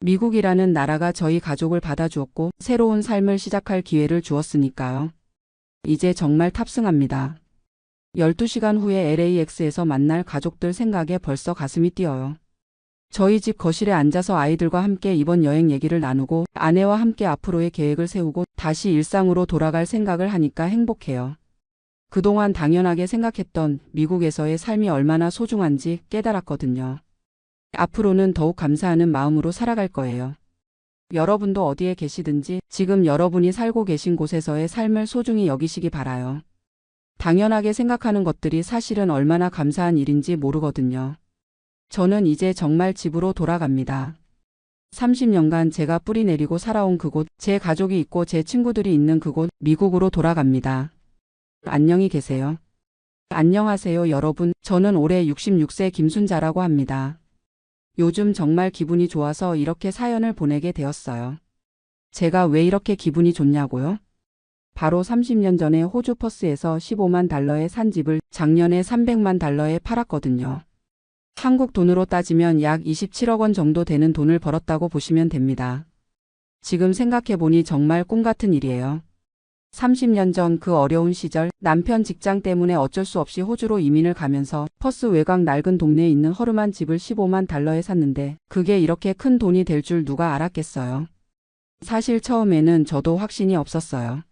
미국이라는 나라가 저희 가족을 받아주었고 새로운 삶을 시작할 기회를 주었으니까요. 이제 정말 탑승합니다. 12시간 후에 LAX에서 만날 가족들 생각에 벌써 가슴이 뛰어요. 저희 집 거실에 앉아서 아이들과 함께 이번 여행 얘기를 나누고 아내와 함께 앞으로의 계획을 세우고 다시 일상으로 돌아갈 생각을 하니까 행복해요. 그동안 당연하게 생각했던 미국에서의 삶이 얼마나 소중한지 깨달았거든요. 앞으로는 더욱 감사하는 마음으로 살아갈 거예요. 여러분도 어디에 계시든지 지금 여러분이 살고 계신 곳에서의 삶을 소중히 여기시기 바라요. 당연하게 생각하는 것들이 사실은 얼마나 감사한 일인지 모르거든요. 저는 이제 정말 집으로 돌아갑니다. 30년간 제가 뿌리 내리고 살아온 그곳, 제 가족이 있고 제 친구들이 있는 그곳, 미국으로 돌아갑니다. 안녕히 계세요. 안녕하세요 여러분. 저는 올해 66세 김순자라고 합니다. 요즘 정말 기분이 좋아서 이렇게 사연을 보내게 되었어요. 제가 왜 이렇게 기분이 좋냐고요? 바로 30년 전에 호주 퍼스에서 15만 달러에 산 집을 작년에 300만 달러에 팔았거든요. 한국 돈으로 따지면 약 27억 원 정도 되는 돈을 벌었다고 보시면 됩니다. 지금 생각해보니 정말 꿈 같은 일이에요. 30년 전 그 어려운 시절 남편 직장 때문에 어쩔 수 없이 호주로 이민을 가면서 퍼스 외곽 낡은 동네에 있는 허름한 집을 15만 달러에 샀는데 그게 이렇게 큰 돈이 될 줄 누가 알았겠어요. 사실 처음에는 저도 확신이 없었어요.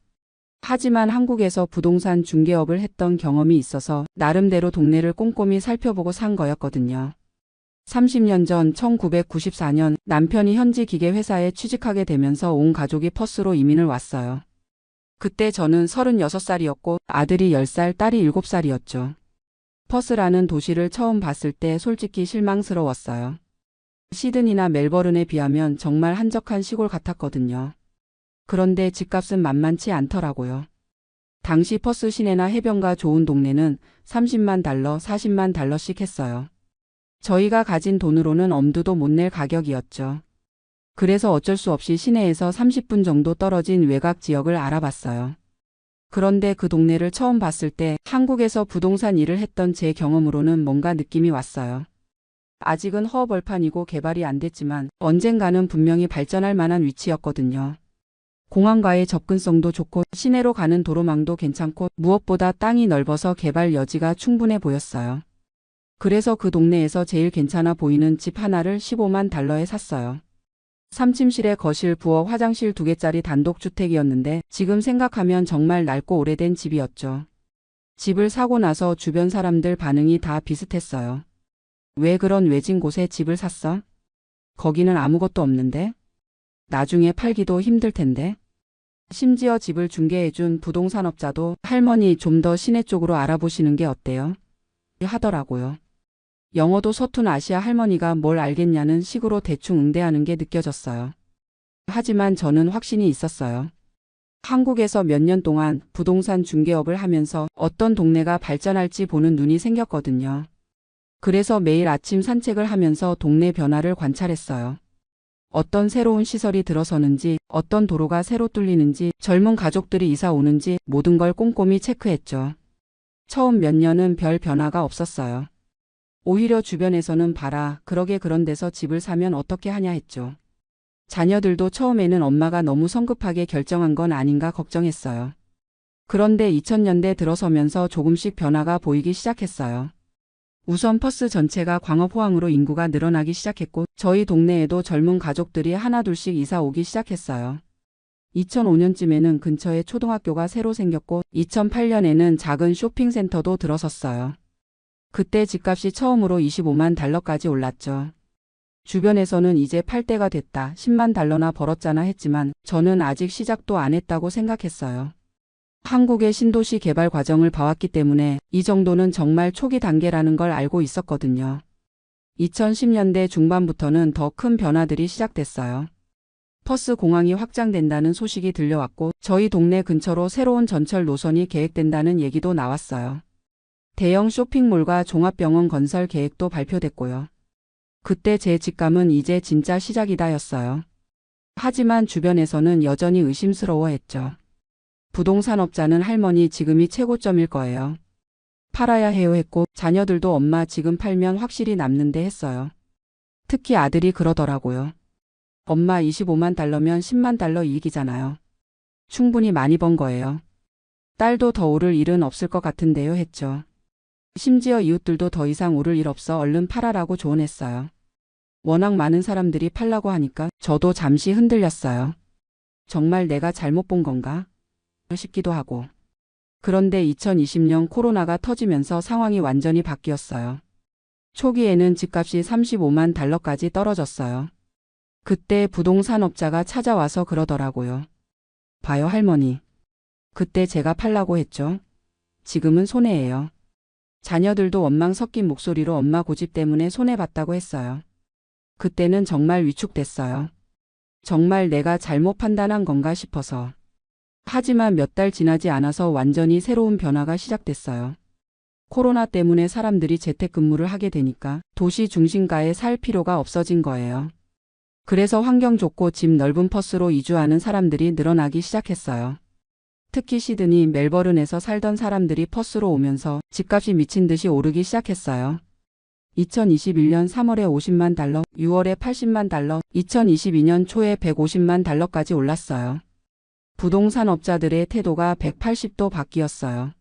하지만 한국에서 부동산 중개업을 했던 경험이 있어서 나름대로 동네를 꼼꼼히 살펴보고 산 거였거든요. 30년 전 1994년 남편이 현지 기계 회사에 취직하게 되면서 온 가족이 퍼스로 이민을 왔어요. 그때 저는 36살이었고 아들이 10살, 딸이 7살이었죠. 퍼스라는 도시를 처음 봤을 때 솔직히 실망스러웠어요. 시드니나 멜버른에 비하면 정말 한적한 시골 같았거든요. 그런데 집값은 만만치 않더라고요. 당시 퍼스 시내나 해변가 좋은 동네는 30만 달러, 40만 달러씩 했어요. 저희가 가진 돈으로는 엄두도 못 낼 가격이었죠. 그래서 어쩔 수 없이 시내에서 30분 정도 떨어진 외곽 지역을 알아봤어요. 그런데 그 동네를 처음 봤을 때 한국에서 부동산 일을 했던 제 경험으로는 뭔가 느낌이 왔어요. 아직은 허허벌판이고 개발이 안 됐지만 언젠가는 분명히 발전할 만한 위치였거든요. 공항과의 접근성도 좋고 시내로 가는 도로망도 괜찮고 무엇보다 땅이 넓어서 개발 여지가 충분해 보였어요. 그래서 그 동네에서 제일 괜찮아 보이는 집 하나를 15만 달러에 샀어요. 3침실에 거실, 부엌, 화장실 2개짜리 단독주택이었는데 지금 생각하면 정말 낡고 오래된 집이었죠. 집을 사고 나서 주변 사람들 반응이 다 비슷했어요. 왜 그런 외진 곳에 집을 샀어? 거기는 아무것도 없는데? 나중에 팔기도 힘들 텐데? 심지어 집을 중개해준 부동산업자도 할머니 좀 더 시내 쪽으로 알아보시는 게 어때요? 하더라고요. 영어도 서툰 아시아 할머니가 뭘 알겠냐는 식으로 대충 응대하는 게 느껴졌어요. 하지만 저는 확신이 있었어요. 한국에서 몇 년 동안 부동산 중개업을 하면서 어떤 동네가 발전할지 보는 눈이 생겼거든요. 그래서 매일 아침 산책을 하면서 동네 변화를 관찰했어요. 어떤 새로운 시설이 들어서는지, 어떤 도로가 새로 뚫리는지, 젊은 가족들이 이사 오는지 모든 걸 꼼꼼히 체크했죠. 처음 몇 년은 별 변화가 없었어요. 오히려 주변에서는 봐라, 그러게 그런 데서 집을 사면 어떻게 하냐 했죠. 자녀들도 처음에는 엄마가 너무 성급하게 결정한 건 아닌가 걱정했어요. 그런데 2000년대 들어서면서 조금씩 변화가 보이기 시작했어요. 우선 퍼스 전체가 광업 호황으로 인구가 늘어나기 시작했고 저희 동네에도 젊은 가족들이 하나둘씩 이사 오기 시작했어요. 2005년쯤에는 근처에 초등학교가 새로 생겼고 2008년에는 작은 쇼핑센터도 들어섰어요. 그때 집값이 처음으로 25만 달러까지 올랐죠. 주변에서는 이제 팔 때가 됐다, 10만 달러나 벌었잖아 했지만 저는 아직 시작도 안 했다고 생각했어요. 한국의 신도시 개발 과정을 봐왔기 때문에 이 정도는 정말 초기 단계라는 걸 알고 있었거든요. 2010년대 중반부터는 더 큰 변화들이 시작됐어요. 퍼스 공항이 확장된다는 소식이 들려왔고 저희 동네 근처로 새로운 전철 노선이 계획된다는 얘기도 나왔어요. 대형 쇼핑몰과 종합병원 건설 계획도 발표됐고요. 그때 제 직감은 이제 진짜 시작이다였어요. 하지만 주변에서는 여전히 의심스러워했죠. 부동산업자는 할머니 지금이 최고점일 거예요. 팔아야 해요 했고 자녀들도 엄마 지금 팔면 확실히 남는데 했어요. 특히 아들이 그러더라고요. 엄마 25만 달러면 10만 달러 이익이잖아요. 충분히 많이 번 거예요. 딸도 더 오를 일은 없을 것 같은데요 했죠. 심지어 이웃들도 더 이상 오를 일 없어 얼른 팔아라고 조언했어요. 워낙 많은 사람들이 팔라고 하니까 저도 잠시 흔들렸어요. 정말 내가 잘못 본 건가? 싶기도 하고. 그런데 2020년 코로나가 터지면서 상황이 완전히 바뀌었어요. 초기에는 집값이 35만 달러까지 떨어졌어요. 그때 부동산업자가 찾아와서 그러더라고요. 봐요 할머니. 그때 제가 팔라고 했죠. 지금은 손해예요. 자녀들도 원망 섞인 목소리로 엄마 고집 때문에 손해봤다고 했어요. 그때는 정말 위축됐어요. 정말 내가 잘못 판단한 건가 싶어서. 하지만 몇 달 지나지 않아서 완전히 새로운 변화가 시작됐어요. 코로나 때문에 사람들이 재택근무를 하게 되니까 도시 중심가에 살 필요가 없어진 거예요. 그래서 환경 좋고 집 넓은 퍼스로 이주하는 사람들이 늘어나기 시작했어요. 특히 시드니, 멜버른에서 살던 사람들이 퍼스로 오면서 집값이 미친 듯이 오르기 시작했어요. 2021년 3월에 50만 달러, 6월에 80만 달러, 2022년 초에 150만 달러까지 올랐어요. 부동산 업자들의 태도가 180도 바뀌었어요.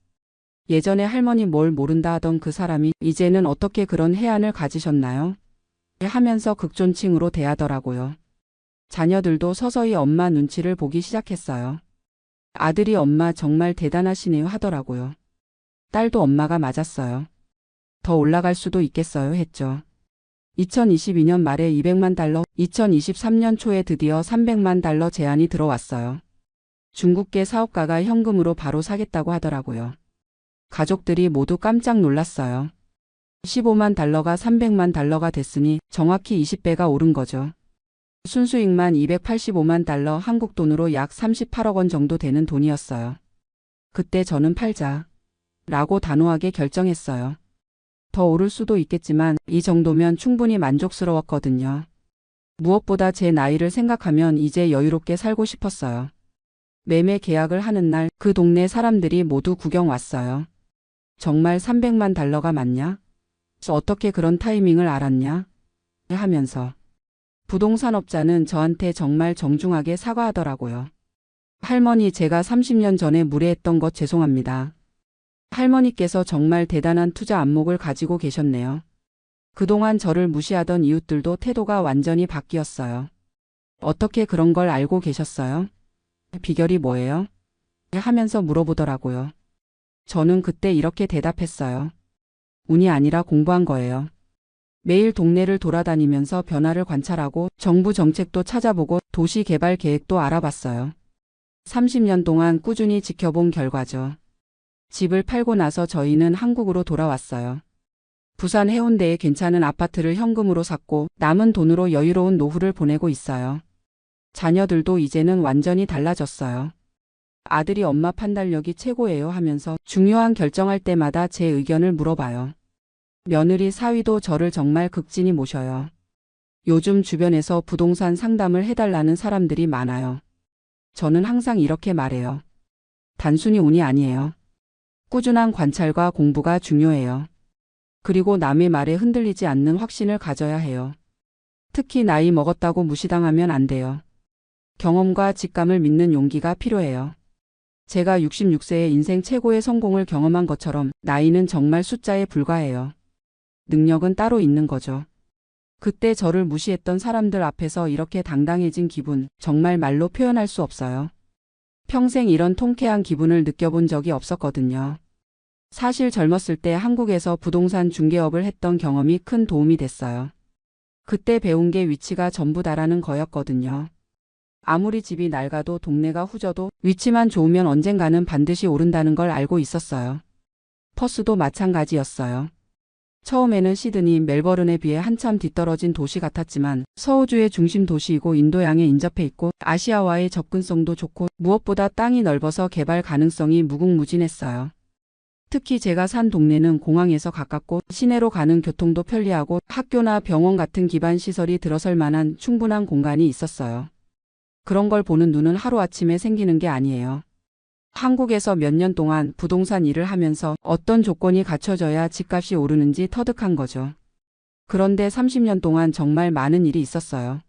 예전에 할머니 뭘 모른다 하던 그 사람이 이제는 어떻게 그런 해안을 가지셨나요? 하면서 극존칭으로 대하더라고요. 자녀들도 서서히 엄마 눈치를 보기 시작했어요. 아들이 엄마 정말 대단하시네요 하더라고요. 딸도 엄마가 맞았어요. 더 올라갈 수도 있겠어요 했죠. 2022년 말에 200만 달러, 2023년 초에 드디어 300만 달러 제안이 들어왔어요. 중국계 사업가가 현금으로 바로 사겠다고 하더라고요. 가족들이 모두 깜짝 놀랐어요. 15만 달러가 300만 달러가 됐으니 정확히 20배가 오른 거죠. 순수익만 285만 달러, 한국 돈으로 약 38억 원 정도 되는 돈이었어요. 그때 저는 팔자 라고 단호하게 결정했어요. 더 오를 수도 있겠지만 이 정도면 충분히 만족스러웠거든요. 무엇보다 제 나이를 생각하면 이제 여유롭게 살고 싶었어요. 매매 계약을 하는 날 그 동네 사람들이 모두 구경 왔어요. 정말 300만 달러가 맞냐? 어떻게 그런 타이밍을 알았냐? 하면서 부동산업자는 저한테 정말 정중하게 사과하더라고요. 할머니, 제가 30년 전에 무례했던 것 죄송합니다. 할머니께서 정말 대단한 투자 안목을 가지고 계셨네요. 그동안 저를 무시하던 이웃들도 태도가 완전히 바뀌었어요. 어떻게 그런 걸 알고 계셨어요? 비결이 뭐예요? 하면서 물어보더라고요. 저는 그때 이렇게 대답했어요. 운이 아니라 공부한 거예요. 매일 동네를 돌아다니면서 변화를 관찰하고 정부 정책도 찾아보고 도시 개발 계획도 알아봤어요. 30년 동안 꾸준히 지켜본 결과죠. 집을 팔고 나서 저희는 한국으로 돌아왔어요. 부산 해운대에 괜찮은 아파트를 현금으로 샀고 남은 돈으로 여유로운 노후를 보내고 있어요. 자녀들도 이제는 완전히 달라졌어요. 아들이 엄마 판단력이 최고예요 하면서 중요한 결정할 때마다 제 의견을 물어봐요. 며느리 사위도 저를 정말 극진히 모셔요. 요즘 주변에서 부동산 상담을 해달라는 사람들이 많아요. 저는 항상 이렇게 말해요. 단순히 운이 아니에요. 꾸준한 관찰과 공부가 중요해요. 그리고 남의 말에 흔들리지 않는 확신을 가져야 해요. 특히 나이 먹었다고 무시당하면 안 돼요. 경험과 직감을 믿는 용기가 필요해요. 제가 66세에 인생 최고의 성공을 경험한 것처럼 나이는 정말 숫자에 불과해요. 능력은 따로 있는 거죠. 그때 저를 무시했던 사람들 앞에서 이렇게 당당해진 기분, 정말 말로 표현할 수 없어요. 평생 이런 통쾌한 기분을 느껴본 적이 없었거든요. 사실 젊었을 때 한국에서 부동산 중개업을 했던 경험이 큰 도움이 됐어요. 그때 배운 게 위치가 전부다라는 거였거든요. 아무리 집이 낡아도 동네가 후져도 위치만 좋으면 언젠가는 반드시 오른다는 걸 알고 있었어요. 퍼스도 마찬가지였어요. 처음에는 시드니, 멜버른에 비해 한참 뒤떨어진 도시 같았지만 서호주의 중심 도시이고 인도양에 인접해 있고 아시아와의 접근성도 좋고 무엇보다 땅이 넓어서 개발 가능성이 무궁무진했어요. 특히 제가 산 동네는 공항에서 가깝고 시내로 가는 교통도 편리하고 학교나 병원 같은 기반 시설이 들어설 만한 충분한 공간이 있었어요. 그런 걸 보는 눈은 하루아침에 생기는 게 아니에요. 한국에서 몇 년 동안 부동산 일을 하면서 어떤 조건이 갖춰져야 집값이 오르는지 터득한 거죠. 그런데 30년 동안 정말 많은 일이 있었어요.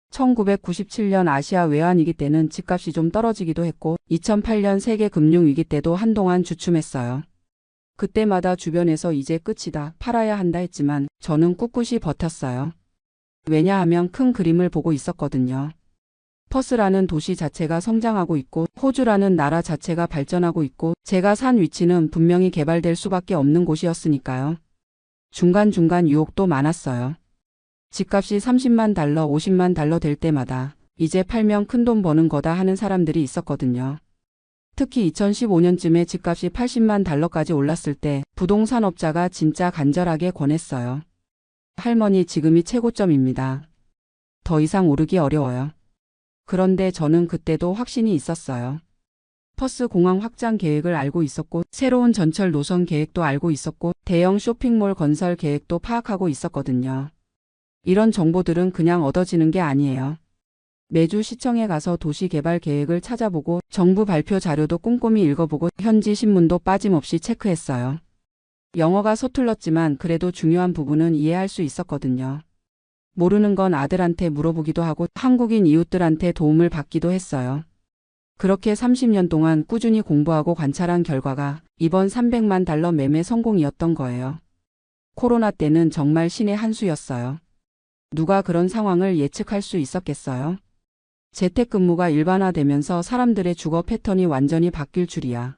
1997년 아시아 외환위기 때는 집값이 좀 떨어지기도 했고 2008년 세계 금융위기 때도 한동안 주춤했어요. 그때마다 주변에서 이제 끝이다, 팔아야 한다 했지만 저는 꿋꿋이 버텼어요. 왜냐하면 큰 그림을 보고 있었거든요. 퍼스라는 도시 자체가 성장하고 있고 호주라는 나라 자체가 발전하고 있고 제가 산 위치는 분명히 개발될 수밖에 없는 곳이었으니까요. 중간중간 유혹도 많았어요. 집값이 30만 달러, 50만 달러 될 때마다 이제 팔면 큰돈 버는 거다 하는 사람들이 있었거든요. 특히 2015년쯤에 집값이 80만 달러까지 올랐을 때 부동산업자가 진짜 간절하게 권했어요. 할머니, 지금이 최고점입니다. 더 이상 오르기 어려워요. 그런데 저는 그때도 확신이 있었어요. 퍼스 공항 확장 계획을 알고 있었고 새로운 전철 노선 계획도 알고 있었고 대형 쇼핑몰 건설 계획도 파악하고 있었거든요. 이런 정보들은 그냥 얻어지는 게 아니에요. 매주 시청에 가서 도시 개발 계획을 찾아보고 정부 발표 자료도 꼼꼼히 읽어보고 현지 신문도 빠짐없이 체크했어요. 영어가 서툴렀지만 그래도 중요한 부분은 이해할 수 있었거든요. 모르는 건 아들한테 물어보기도 하고 한국인 이웃들한테 도움을 받기도 했어요. 그렇게 30년 동안 꾸준히 공부하고 관찰한 결과가 이번 300만 달러 매매 성공이었던 거예요. 코로나 때는 정말 신의 한 수였어요. 누가 그런 상황을 예측할 수 있었겠어요? 재택근무가 일반화되면서 사람들의 주거 패턴이 완전히 바뀔 줄이야.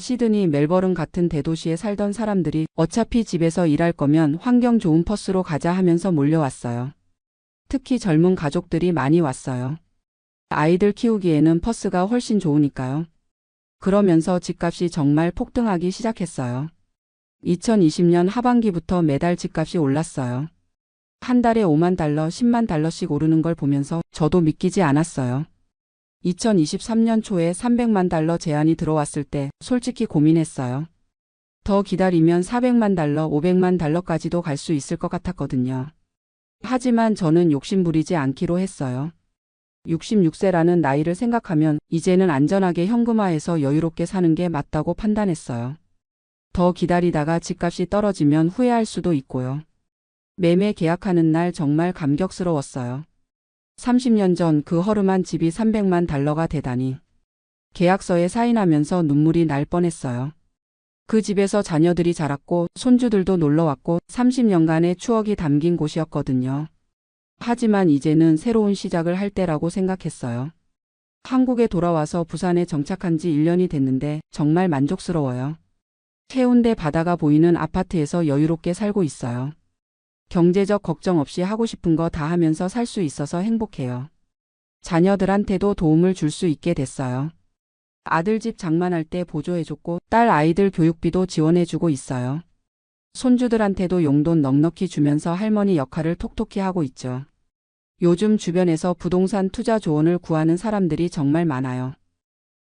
시드니, 멜버른 같은 대도시에 살던 사람들이 어차피 집에서 일할 거면 환경 좋은 퍼스로 가자 하면서 몰려왔어요. 특히 젊은 가족들이 많이 왔어요. 아이들 키우기에는 퍼스가 훨씬 좋으니까요. 그러면서 집값이 정말 폭등하기 시작했어요. 2020년 하반기부터 매달 집값이 올랐어요. 한 달에 5만 달러, 10만 달러씩 오르는 걸 보면서 저도 믿기지 않았어요. 2023년 초에 300만 달러 제한이 들어왔을 때 솔직히 고민했어요. 더 기다리면 400만 달러, 500만 달러까지도 갈 수 있을 것 같았거든요. 하지만 저는 욕심부리지 않기로 했어요. 66세라는 나이를 생각하면 이제는 안전하게 현금화해서 여유롭게 사는 게 맞다고 판단했어요. 더 기다리다가 집값이 떨어지면 후회할 수도 있고요. 매매 계약하는 날 정말 감격스러웠어요. 30년 전 그 허름한 집이 300만 달러가 되다니. 계약서에 사인하면서 눈물이 날 뻔했어요. 그 집에서 자녀들이 자랐고 손주들도 놀러왔고 30년간의 추억이 담긴 곳이었거든요. 하지만 이제는 새로운 시작을 할 때라고 생각했어요. 한국에 돌아와서 부산에 정착한 지 1년이 됐는데 정말 만족스러워요. 해운대 바다가 보이는 아파트에서 여유롭게 살고 있어요. 경제적 걱정 없이 하고 싶은 거 다 하면서 살 수 있어서 행복해요. 자녀들한테도 도움을 줄 수 있게 됐어요. 아들 집 장만할 때 보조해줬고 딸 아이들 교육비도 지원해주고 있어요. 손주들한테도 용돈 넉넉히 주면서 할머니 역할을 톡톡히 하고 있죠. 요즘 주변에서 부동산 투자 조언을 구하는 사람들이 정말 많아요.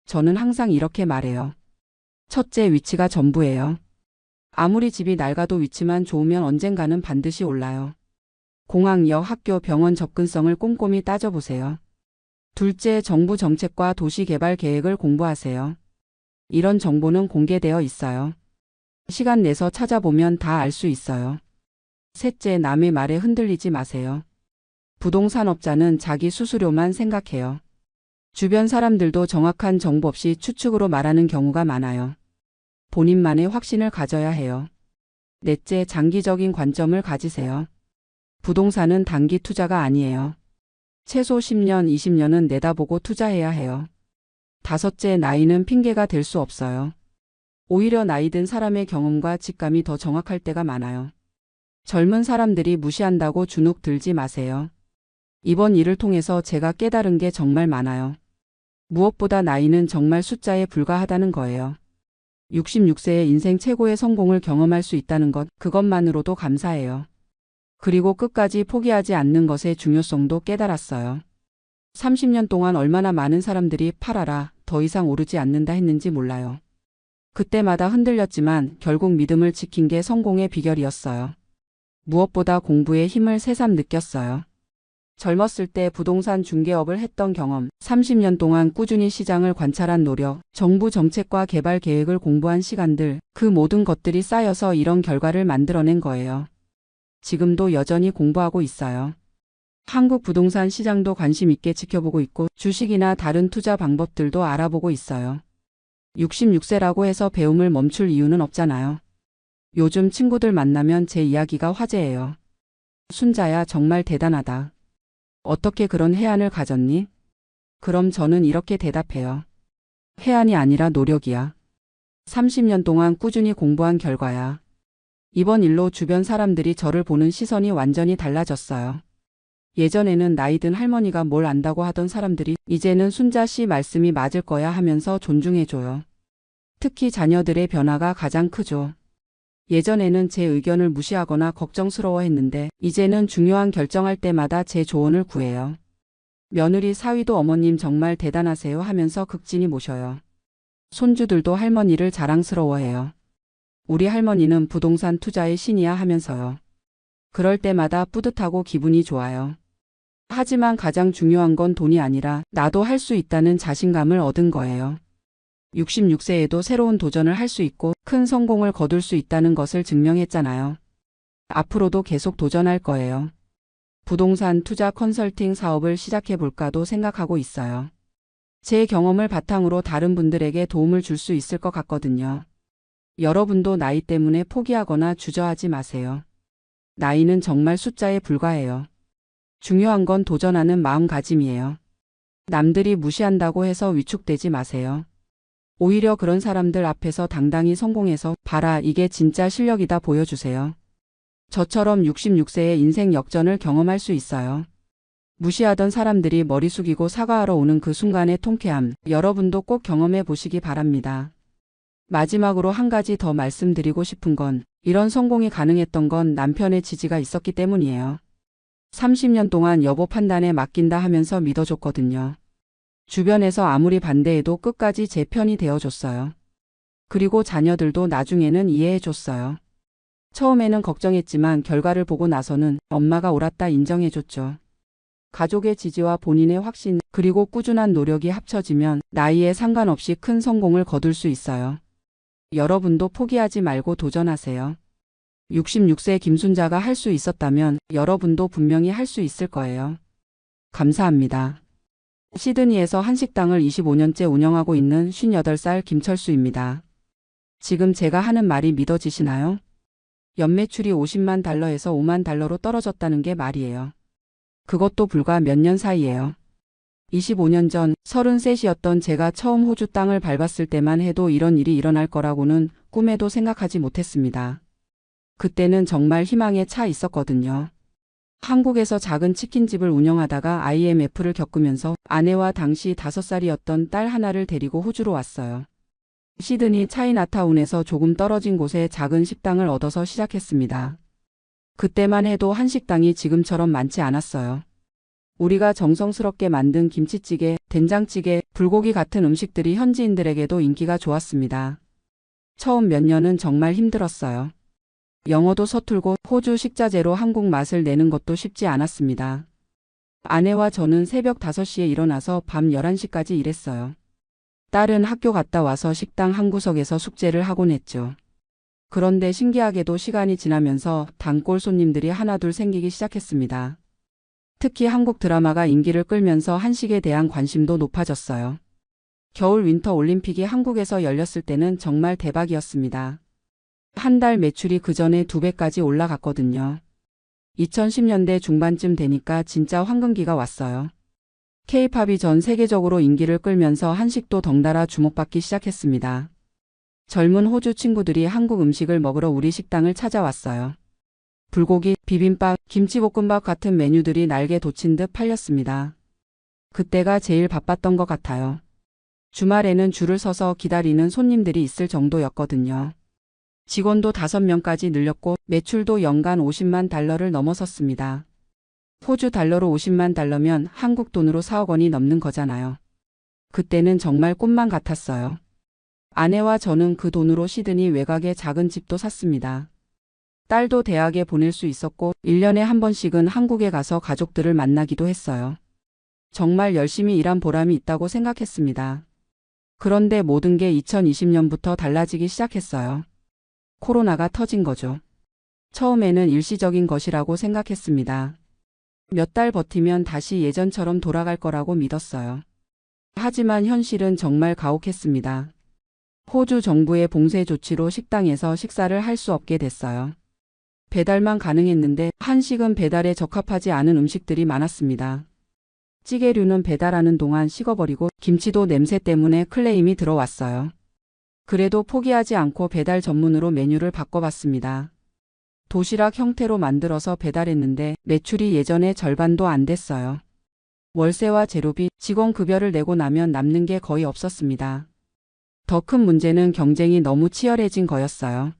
저는 항상 이렇게 말해요. 첫째, 위치가 전부예요. 아무리 집이 낡아도 위치만 좋으면 언젠가는 반드시 올라요. 공항역, 학교, 병원 접근성을 꼼꼼히 따져보세요. 둘째, 정부 정책과 도시개발 계획을 공부하세요. 이런 정보는 공개되어 있어요. 시간 내서 찾아보면 다 알 수 있어요. 셋째, 남의 말에 흔들리지 마세요. 부동산업자는 자기 수수료만 생각해요. 주변 사람들도 정확한 정보 없이 추측으로 말하는 경우가 많아요. 본인만의 확신을 가져야 해요. 넷째, 장기적인 관점을 가지세요. 부동산은 단기 투자가 아니에요. 최소 10년, 20년은 내다보고 투자해야 해요. 다섯째, 나이는 핑계가 될 수 없어요. 오히려 나이 든 사람의 경험과 직감이 더 정확할 때가 많아요. 젊은 사람들이 무시한다고 주눅 들지 마세요. 이번 일을 통해서 제가 깨달은 게 정말 많아요. 무엇보다 나이는 정말 숫자에 불과하다는 거예요. 66세의 인생 최고의 성공을 경험할 수 있다는 것, 그것만으로도 감사해요. 그리고 끝까지 포기하지 않는 것의 중요성도 깨달았어요. 30년 동안 얼마나 많은 사람들이 팔아라, 더 이상 오르지 않는다 했는지 몰라요. 그때마다 흔들렸지만 결국 믿음을 지킨 게 성공의 비결이었어요. 무엇보다 공부의 힘을 새삼 느꼈어요. 젊었을 때 부동산 중개업을 했던 경험, 30년 동안 꾸준히 시장을 관찰한 노력, 정부 정책과 개발 계획을 공부한 시간들, 그 모든 것들이 쌓여서 이런 결과를 만들어낸 거예요. 지금도 여전히 공부하고 있어요. 한국 부동산 시장도 관심 있게 지켜보고 있고 주식이나 다른 투자 방법들도 알아보고 있어요. 66세라고 해서 배움을 멈출 이유는 없잖아요. 요즘 친구들 만나면 제 이야기가 화제예요. 순자야, 정말 대단하다. 어떻게 그런 해안을 가졌니? 그럼 저는 이렇게 대답해요. 해안이 아니라 노력이야. 30년 동안 꾸준히 공부한 결과야. 이번 일로 주변 사람들이 저를 보는 시선이 완전히 달라졌어요. 예전에는 나이 든 할머니가 뭘 안다고 하던 사람들이 이제는 순자 씨 말씀이 맞을 거야 하면서 존중해줘요. 특히 자녀들의 변화가 가장 크죠. 예전에는 제 의견을 무시하거나 걱정스러워했는데 이제는 중요한 결정할 때마다 제 조언을 구해요. 며느리 사위도 어머님 정말 대단하세요 하면서 극진히 모셔요. 손주들도 할머니를 자랑스러워해요. 우리 할머니는 부동산 투자의 신이야 하면서요. 그럴 때마다 뿌듯하고 기분이 좋아요. 하지만 가장 중요한 건 돈이 아니라 나도 할 수 있다는 자신감을 얻은 거예요. 66세에도 새로운 도전을 할 수 있고 큰 성공을 거둘 수 있다는 것을 증명했잖아요. 앞으로도 계속 도전할 거예요. 부동산 투자 컨설팅 사업을 시작해 볼까도 생각하고 있어요. 제 경험을 바탕으로 다른 분들에게 도움을 줄 수 있을 것 같거든요. 여러분도 나이 때문에 포기하거나 주저하지 마세요. 나이는 정말 숫자에 불과해요. 중요한 건 도전하는 마음가짐이에요. 남들이 무시한다고 해서 위축되지 마세요. 오히려 그런 사람들 앞에서 당당히 성공해서 봐라 이게 진짜 실력이다 보여주세요. 저처럼 66세의 인생 역전을 경험할 수 있어요. 무시하던 사람들이 머리 숙이고 사과하러 오는 그 순간의 통쾌함, 여러분도 꼭 경험해 보시기 바랍니다. 마지막으로 한 가지 더 말씀드리고 싶은 건 이런 성공이 가능했던 건 남편의 지지가 있었기 때문이에요. 30년 동안 여보 판단에 맡긴다 하면서 믿어줬거든요. 주변에서 아무리 반대해도 끝까지 제 편이 되어줬어요. 그리고 자녀들도 나중에는 이해해줬어요. 처음에는 걱정했지만 결과를 보고 나서는 엄마가 옳았다 인정해줬죠. 가족의 지지와 본인의 확신 그리고 꾸준한 노력이 합쳐지면 나이에 상관없이 큰 성공을 거둘 수 있어요. 여러분도 포기하지 말고 도전하세요. 66세 김순자가 할 수 있었다면 여러분도 분명히 할 수 있을 거예요. 감사합니다. 시드니에서 한식당을 25년째 운영하고 있는 58살 김철수입니다. 지금 제가 하는 말이 믿어지시나요? 연매출이 50만 달러에서 5만 달러로 떨어졌다는 게 말이에요. 그것도 불과 몇 년 사이예요. 25년 전 33이었던 제가 처음 호주 땅을 밟았을 때만 해도 이런 일이 일어날 거라고는 꿈에도 생각하지 못했습니다. 그때는 정말 희망에 차 있었거든요. 한국에서 작은 치킨집을 운영하다가 IMF를 겪으면서 아내와 당시 5살이었던 딸 하나를 데리고 호주로 왔어요. 시드니 차이나타운에서 조금 떨어진 곳에 작은 식당을 얻어서 시작했습니다. 그때만 해도 한식당이 지금처럼 많지 않았어요. 우리가 정성스럽게 만든 김치찌개, 된장찌개, 불고기 같은 음식들이 현지인들에게도 인기가 좋았습니다. 처음 몇 년은 정말 힘들었어요. 영어도 서툴고 호주 식자재로 한국 맛을 내는 것도 쉽지 않았습니다. 아내와 저는 새벽 5시에 일어나서 밤 11시까지 일했어요. 딸은 학교 갔다 와서 식당 한 구석에서 숙제를 하곤 했죠. 그런데 신기하게도 시간이 지나면서 단골 손님들이 하나둘 생기기 시작했습니다. 특히 한국 드라마가 인기를 끌면서 한식에 대한 관심도 높아졌어요. 겨울 윈터 올림픽이 한국에서 열렸을 때는 정말 대박이었습니다. 한 달 매출이 그 전에 2배까지 올라갔거든요. 2010년대 중반쯤 되니까 진짜 황금기가 왔어요. K-팝이 전 세계적으로 인기를 끌면서 한식도 덩달아 주목받기 시작했습니다. 젊은 호주 친구들이 한국 음식을 먹으러 우리 식당을 찾아왔어요. 불고기, 비빔밥, 김치볶음밥 같은 메뉴들이 날개 돋친 듯 팔렸습니다. 그때가 제일 바빴던 것 같아요. 주말에는 줄을 서서 기다리는 손님들이 있을 정도였거든요. 직원도 5명까지 늘렸고 매출도 연간 50만 달러를 넘어섰습니다. 호주 달러로 50만 달러면 한국 돈으로 4억 원이 넘는 거잖아요. 그때는 정말 꿈만 같았어요. 아내와 저는 그 돈으로 시드니 외곽에 작은 집도 샀습니다. 딸도 대학에 보낼 수 있었고 1년에 한 번씩은 한국에 가서 가족들을 만나기도 했어요. 정말 열심히 일한 보람이 있다고 생각했습니다. 그런데 모든 게 2020년부터 달라지기 시작했어요. 코로나가 터진 거죠. 처음에는 일시적인 것이라고 생각했습니다. 몇 달 버티면 다시 예전처럼 돌아갈 거라고 믿었어요. 하지만 현실은 정말 가혹했습니다. 호주 정부의 봉쇄 조치로 식당에서 식사를 할 수 없게 됐어요. 배달만 가능했는데 한식은 배달에 적합하지 않은 음식들이 많았습니다. 찌개류는 배달하는 동안 식어버리고 김치도 냄새 때문에 클레임이 들어왔어요. 그래도 포기하지 않고 배달 전문으로 메뉴를 바꿔봤습니다. 도시락 형태로 만들어서 배달했는데 매출이 예전의 절반도 안 됐어요. 월세와 재료비, 직원 급여를 내고 나면 남는 게 거의 없었습니다. 더 큰 문제는 경쟁이 너무 치열해진 거였어요.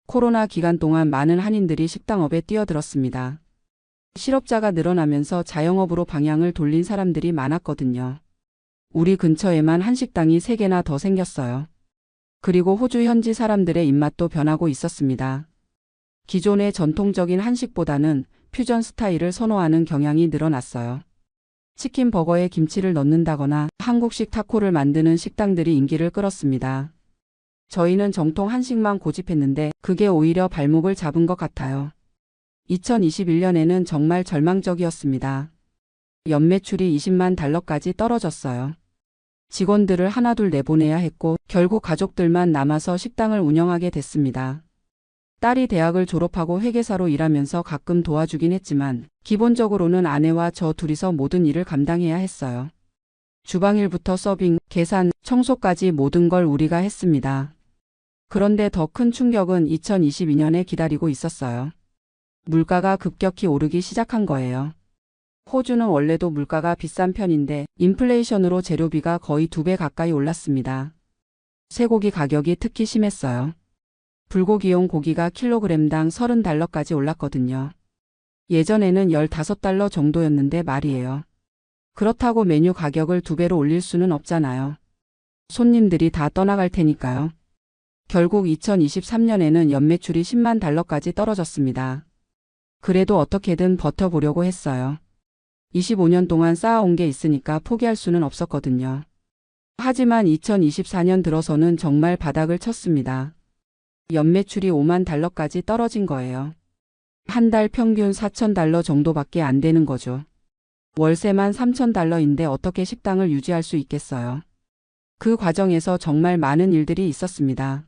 코로나 기간 동안 많은 한인들이 식당업에 뛰어들었습니다. 실업자가 늘어나면서 자영업으로 방향을 돌린 사람들이 많았거든요. 우리 근처에만 한식당이 3개나 더 생겼어요. 그리고 호주 현지 사람들의 입맛도 변하고 있었습니다. 기존의 전통적인 한식보다는 퓨전 스타일을 선호하는 경향이 늘어났어요. 치킨 버거에 김치를 넣는다거나 한국식 타코를 만드는 식당들이 인기를 끌었습니다. 저희는 정통 한식만 고집했는데 그게 오히려 발목을 잡은 것 같아요. 2021년에는 정말 절망적이었습니다. 연매출이 20만 달러까지 떨어졌어요. 직원들을 하나둘 내보내야 했고 결국 가족들만 남아서 식당을 운영하게 됐습니다. 딸이 대학을 졸업하고 회계사로 일하면서 가끔 도와주긴 했지만 기본적으로는 아내와 저 둘이서 모든 일을 감당해야 했어요. 주방일부터 서빙, 계산, 청소까지 모든 걸 우리가 했습니다. 그런데 더 큰 충격은 2022년에 기다리고 있었어요. 물가가 급격히 오르기 시작한 거예요. 호주는 원래도 물가가 비싼 편인데 인플레이션으로 재료비가 거의 2배 가까이 올랐습니다. 쇠고기 가격이 특히 심했어요. 불고기용 고기가 킬로그램당 30달러까지 올랐거든요. 예전에는 15달러 정도였는데 말이에요. 그렇다고 메뉴 가격을 2배로 올릴 수는 없잖아요. 손님들이 다 떠나갈 테니까요. 결국 2023년에는 연매출이 10만 달러까지 떨어졌습니다. 그래도 어떻게든 버텨보려고 했어요. 25년 동안 쌓아온 게 있으니까 포기할 수는 없었거든요. 하지만 2024년 들어서는 정말 바닥을 쳤습니다. 연매출이 5만 달러까지 떨어진 거예요. 한 달 평균 4,000달러 정도밖에 안 되는 거죠. 월세만 3,000달러인데 어떻게 식당을 유지할 수 있겠어요. 그 과정에서 정말 많은 일들이 있었습니다.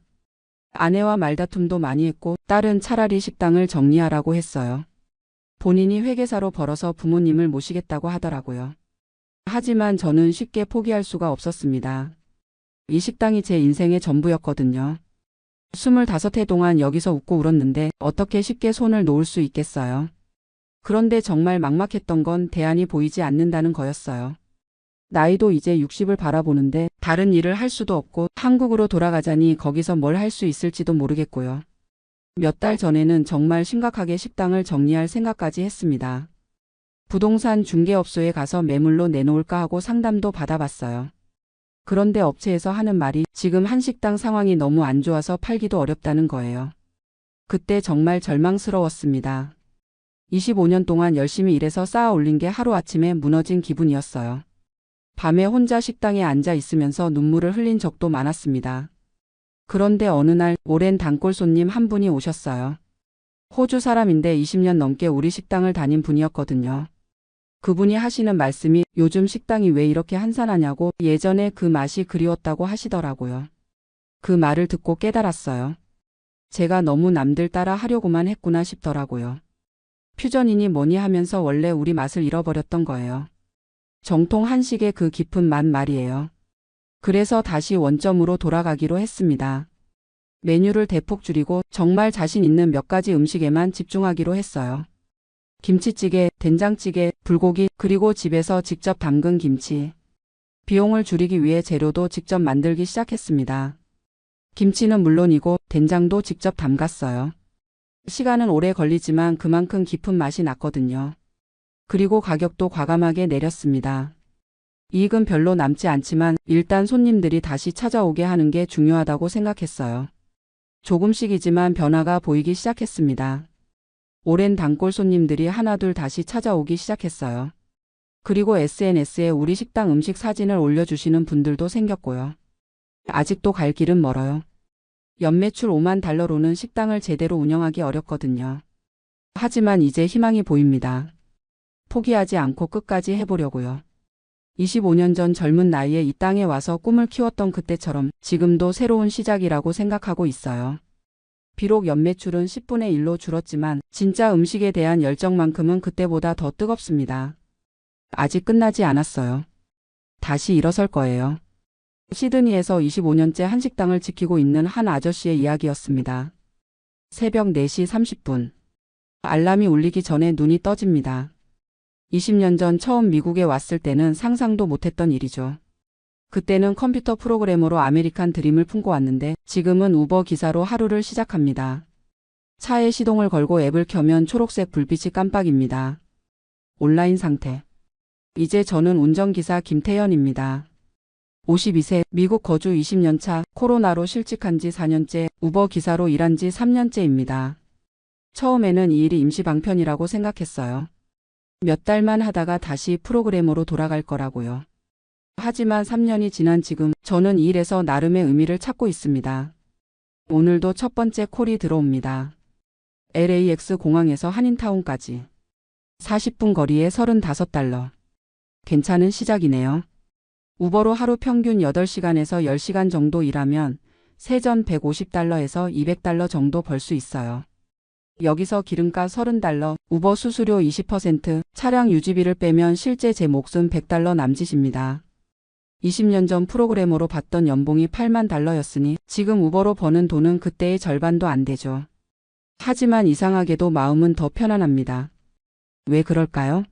아내와 말다툼도 많이 했고 딸은 차라리 식당을 정리하라고 했어요. 본인이 회계사로 벌어서 부모님을 모시겠다고 하더라고요. 하지만 저는 쉽게 포기할 수가 없었습니다. 이 식당이 제 인생의 전부였거든요. 25해 동안 여기서 웃고 울었는데 어떻게 쉽게 손을 놓을 수 있겠어요. 그런데 정말 막막했던 건 대안이 보이지 않는다는 거였어요. 나이도 이제 60을 바라보는데 다른 일을 할 수도 없고 한국으로 돌아가자니 거기서 뭘 할 수 있을지도 모르겠고요. 몇 달 전에는 정말 심각하게 식당을 정리할 생각까지 했습니다. 부동산 중개업소에 가서 매물로 내놓을까 하고 상담도 받아봤어요. 그런데 업체에서 하는 말이 지금 한식당 상황이 너무 안 좋아서 팔기도 어렵다는 거예요. 그때 정말 절망스러웠습니다. 25년 동안 열심히 일해서 쌓아 올린 게 하루아침에 무너진 기분이었어요. 밤에 혼자 식당에 앉아 있으면서 눈물을 흘린 적도 많았습니다. 그런데 어느 날 오랜 단골 손님 한 분이 오셨어요. 호주 사람인데 20년 넘게 우리 식당을 다닌 분이었거든요. 그분이 하시는 말씀이 요즘 식당이 왜 이렇게 한산하냐고 예전에 그 맛이 그리웠다고 하시더라고요. 그 말을 듣고 깨달았어요. 제가 너무 남들 따라 하려고만 했구나 싶더라고요. 퓨전이니 뭐니 하면서 원래 우리 맛을 잃어버렸던 거예요. 정통 한식의 그 깊은 맛 말이에요. 그래서 다시 원점으로 돌아가기로 했습니다. 메뉴를 대폭 줄이고 정말 자신 있는 몇 가지 음식에만 집중하기로 했어요. 김치찌개, 된장찌개, 불고기, 그리고 집에서 직접 담근 김치. 비용을 줄이기 위해 재료도 직접 만들기 시작했습니다. 김치는 물론이고 된장도 직접 담갔어요. 시간은 오래 걸리지만 그만큼 깊은 맛이 났거든요. 그리고 가격도 과감하게 내렸습니다. 이익은 별로 남지 않지만 일단 손님들이 다시 찾아오게 하는 게 중요하다고 생각했어요. 조금씩이지만 변화가 보이기 시작했습니다. 오랜 단골 손님들이 하나둘 다시 찾아오기 시작했어요. 그리고 SNS에 우리 식당 음식 사진을 올려주시는 분들도 생겼고요. 아직도 갈 길은 멀어요. 연매출 5만 달러로는 식당을 제대로 운영하기 어렵거든요. 하지만 이제 희망이 보입니다. 포기하지 않고 끝까지 해보려고요. 25년 전 젊은 나이에 이 땅에 와서 꿈을 키웠던 그때처럼 지금도 새로운 시작이라고 생각하고 있어요. 비록 연매출은 10분의 1로 줄었지만 진짜 음식에 대한 열정만큼은 그때보다 더 뜨겁습니다. 아직 끝나지 않았어요. 다시 일어설 거예요. 시드니에서 25년째 한식당을 지키고 있는 한 아저씨의 이야기였습니다. 새벽 4시 30분. 알람이 울리기 전에 눈이 떠집니다. 20년 전 처음 미국에 왔을 때는 상상도 못했던 일이죠. 그때는 컴퓨터 프로그래머로 아메리칸 드림을 품고 왔는데 지금은 우버 기사로 하루를 시작합니다. 차에 시동을 걸고 앱을 켜면 초록색 불빛이 깜빡입니다. 온라인 상태. 이제 저는 운전기사 김태현입니다. 52세, 미국 거주 20년 차, 코로나로 실직한 지 4년째, 우버 기사로 일한 지 3년째입니다. 처음에는 이 일이 임시 방편이라고 생각했어요. 몇 달만 하다가 다시 프로그래머로 돌아갈 거라고요. 하지만 3년이 지난 지금 저는 이 일에서 나름의 의미를 찾고 있습니다. 오늘도 첫 번째 콜이 들어옵니다. LAX 공항에서 한인타운까지. 40분 거리에 35달러. 괜찮은 시작이네요. 우버로 하루 평균 8시간에서 10시간 정도 일하면 세전 150달러에서 200달러 정도 벌 수 있어요. 여기서 기름값 30달러, 우버 수수료 20%, 차량 유지비를 빼면 실제 제 몫은 100달러 남짓입니다. 20년 전 프로그래머로 받던 연봉이 8만 달러였으니 지금 우버로 버는 돈은 그때의 절반도 안 되죠. 하지만 이상하게도 마음은 더 편안합니다. 왜 그럴까요?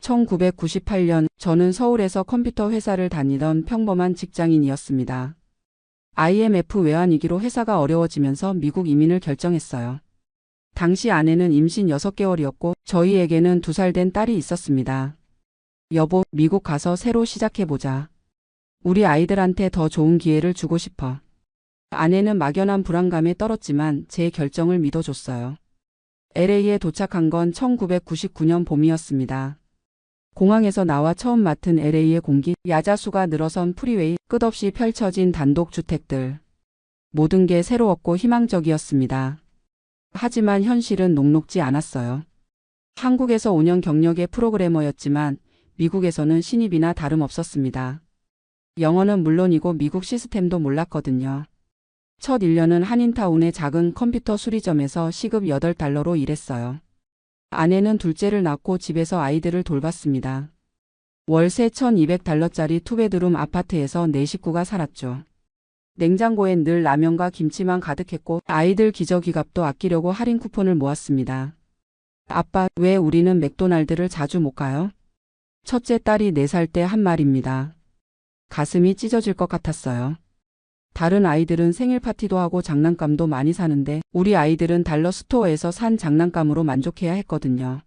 1998년 저는 서울에서 컴퓨터 회사를 다니던 평범한 직장인이었습니다. IMF 외환위기로 회사가 어려워지면서 미국 이민을 결정했어요. 당시 아내는 임신 6개월이었고 저희에게는 2살 된 딸이 있었습니다. 여보, 미국 가서 새로 시작해보자. 우리 아이들한테 더 좋은 기회를 주고 싶어. 아내는 막연한 불안감에 떨었지만 제 결정을 믿어줬어요. LA에 도착한 건 1999년 봄이었습니다. 공항에서 나와 처음 맡은 LA의 공기, 야자수가 늘어선 프리웨이, 끝없이 펼쳐진 단독주택들. 모든 게 새로웠고 희망적이었습니다. 하지만 현실은 녹록지 않았어요. 한국에서 5년 경력의 프로그래머였지만 미국에서는 신입이나 다름없었습니다. 영어는 물론이고 미국 시스템도 몰랐거든요. 첫 1년은 한인타운의 작은 컴퓨터 수리점에서 시급 $8로 일했어요. 아내는 둘째를 낳고 집에서 아이들을 돌봤습니다. 월세 $1,200짜리 투베드룸 아파트에서 4식구가 살았죠. 냉장고엔 늘 라면과 김치만 가득했고 아이들 기저귀값도 아끼려고 할인 쿠폰을 모았습니다. 아빠, 왜 우리는 맥도날드를 자주 못 가요? 첫째 딸이 4살 때 한 말입니다. 가슴이 찢어질 것 같았어요. 다른 아이들은 생일 파티도 하고 장난감도 많이 사는데 우리 아이들은 달러 스토어에서 산 장난감으로 만족해야 했거든요.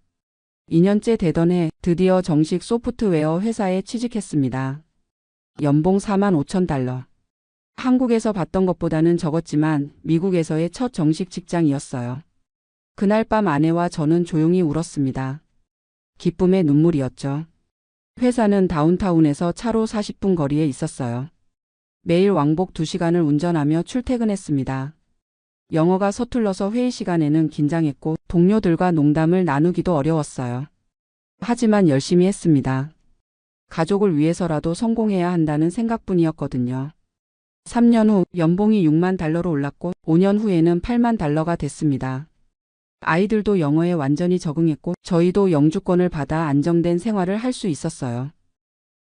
2년째 되던 해 드디어 정식 소프트웨어 회사에 취직했습니다. 연봉 $45,000. 한국에서 받던 것보다는 적었지만 미국에서의 첫 정식 직장이었어요. 그날 밤 아내와 저는 조용히 울었습니다. 기쁨의 눈물이었죠. 회사는 다운타운에서 차로 40분 거리에 있었어요. 매일 왕복 2시간을 운전하며 출퇴근했습니다. 영어가 서툴러서 회의 시간에는 긴장했고 동료들과 농담을 나누기도 어려웠어요. 하지만 열심히 했습니다. 가족을 위해서라도 성공해야 한다는 생각뿐이었거든요. 3년 후 연봉이 $60,000로 올랐고 5년 후에는 $80,000가 됐습니다. 아이들도 영어에 완전히 적응했고 저희도 영주권을 받아 안정된 생활을 할 수 있었어요.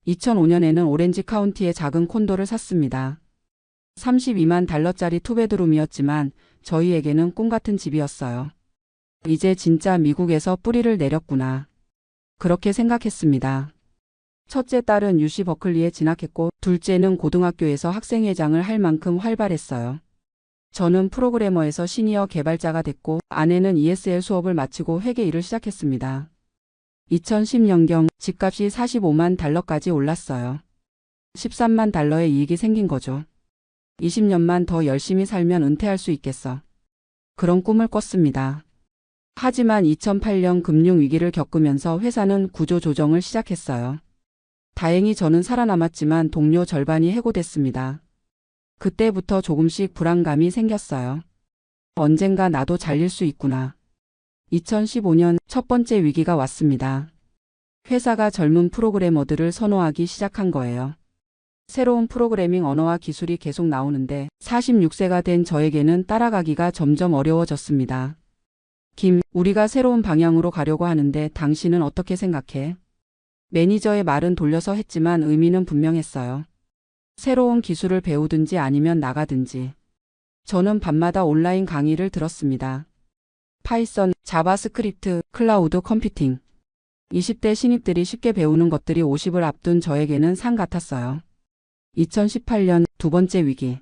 2005년에는 오렌지 카운티의 작은 콘도를 샀습니다. $320,000짜리 투베드룸이었지만 저희에게는 꿈같은 집이었어요. 이제 진짜 미국에서 뿌리를 내렸구나. 그렇게 생각했습니다. 첫째 딸은 UC 버클리에 진학했고 둘째는 고등학교에서 학생회장을 할 만큼 활발했어요. 저는 프로그래머에서 시니어 개발자가 됐고 아내는 ESL 수업을 마치고 회계 일을 시작했습니다. 2010년경 집값이 $450,000까지 올랐어요. $130,000의 이익이 생긴 거죠. 20년만 더 열심히 살면 은퇴할 수 있겠어. 그런 꿈을 꿨습니다. 하지만 2008년 금융위기를 겪으면서 회사는 구조조정을 시작했어요. 다행히 저는 살아남았지만 동료 절반이 해고됐습니다. 그때부터 조금씩 불안감이 생겼어요. 언젠가 나도 잘릴 수 있구나. 2015년 첫 번째 위기가 왔습니다. 회사가 젊은 프로그래머들을 선호하기 시작한 거예요. 새로운 프로그래밍 언어와 기술이 계속 나오는데 46세가 된 저에게는 따라가기가 점점 어려워졌습니다. 김, 우리가 새로운 방향으로 가려고 하는데 당신은 어떻게 생각해? 매니저의 말은 돌려서 했지만 의미는 분명했어요. 새로운 기술을 배우든지 아니면 나가든지. 저는 밤마다 온라인 강의를 들었습니다. 파이썬, 자바스크립트, 클라우드 컴퓨팅. 20대 신입들이 쉽게 배우는 것들이 50을 앞둔 저에게는 산 같았어요. 2018년 두 번째 위기.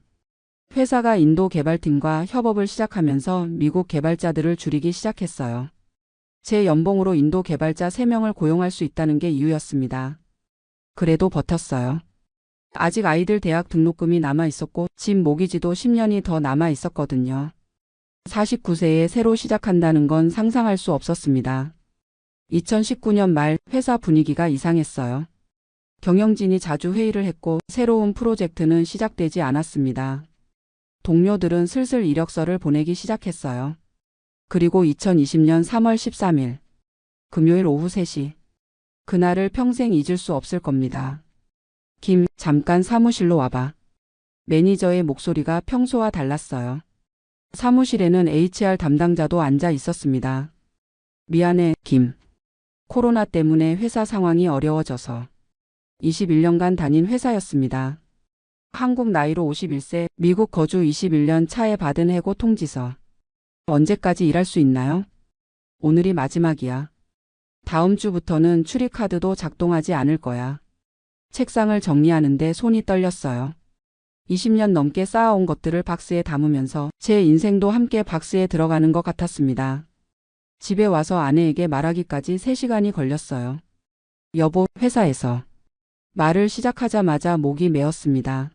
회사가 인도 개발팀과 협업을 시작하면서 미국 개발자들을 줄이기 시작했어요. 제 연봉으로 인도 개발자 3명을 고용할 수 있다는 게 이유였습니다. 그래도 버텼어요. 아직 아이들 대학 등록금이 남아 있었고 집 모기지도 10년이 더 남아 있었거든요. 49세에 새로 시작한다는 건 상상할 수 없었습니다. 2019년 말 회사 분위기가 이상했어요. 경영진이 자주 회의를 했고 새로운 프로젝트는 시작되지 않았습니다. 동료들은 슬슬 이력서를 보내기 시작했어요. 그리고 2020년 3월 13일 금요일 오후 3시. 그날을 평생 잊을 수 없을 겁니다. 김, 잠깐 사무실로 와봐. 매니저의 목소리가 평소와 달랐어요. 사무실에는 HR 담당자도 앉아 있었습니다. 미안해, 김. 코로나 때문에 회사 상황이 어려워져서. 21년간 다닌 회사였습니다. 한국 나이로 51세, 미국 거주 21년 차에 받은 해고 통지서. 언제까지 일할 수 있나요? 오늘이 마지막이야. 다음 주부터는 출입카드도 작동하지 않을 거야. 책상을 정리하는데 손이 떨렸어요. 20년 넘게 쌓아온 것들을 박스에 담으면서 제 인생도 함께 박스에 들어가는 것 같았습니다. 집에 와서 아내에게 말하기까지 3시간이 걸렸어요. 여보, 회사에서. 말을 시작하자마자 목이 메었습니다.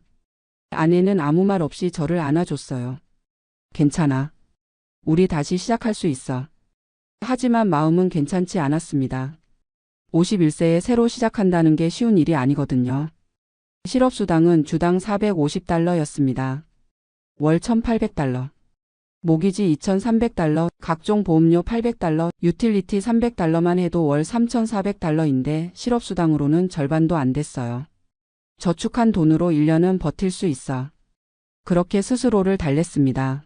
아내는 아무 말 없이 저를 안아줬어요. 괜찮아. 우리 다시 시작할 수 있어. 하지만 마음은 괜찮지 않았습니다. 51세에 새로 시작한다는 게 쉬운 일이 아니거든요. 실업수당은 주당 $450였습니다. 월 $1,800. 모기지 $2,300, 각종 보험료 $800, 유틸리티 $300만 해도 월 $3,400인데 실업수당으로는 절반도 안 됐어요. 저축한 돈으로 1년은 버틸 수 있어. 그렇게 스스로를 달랬습니다.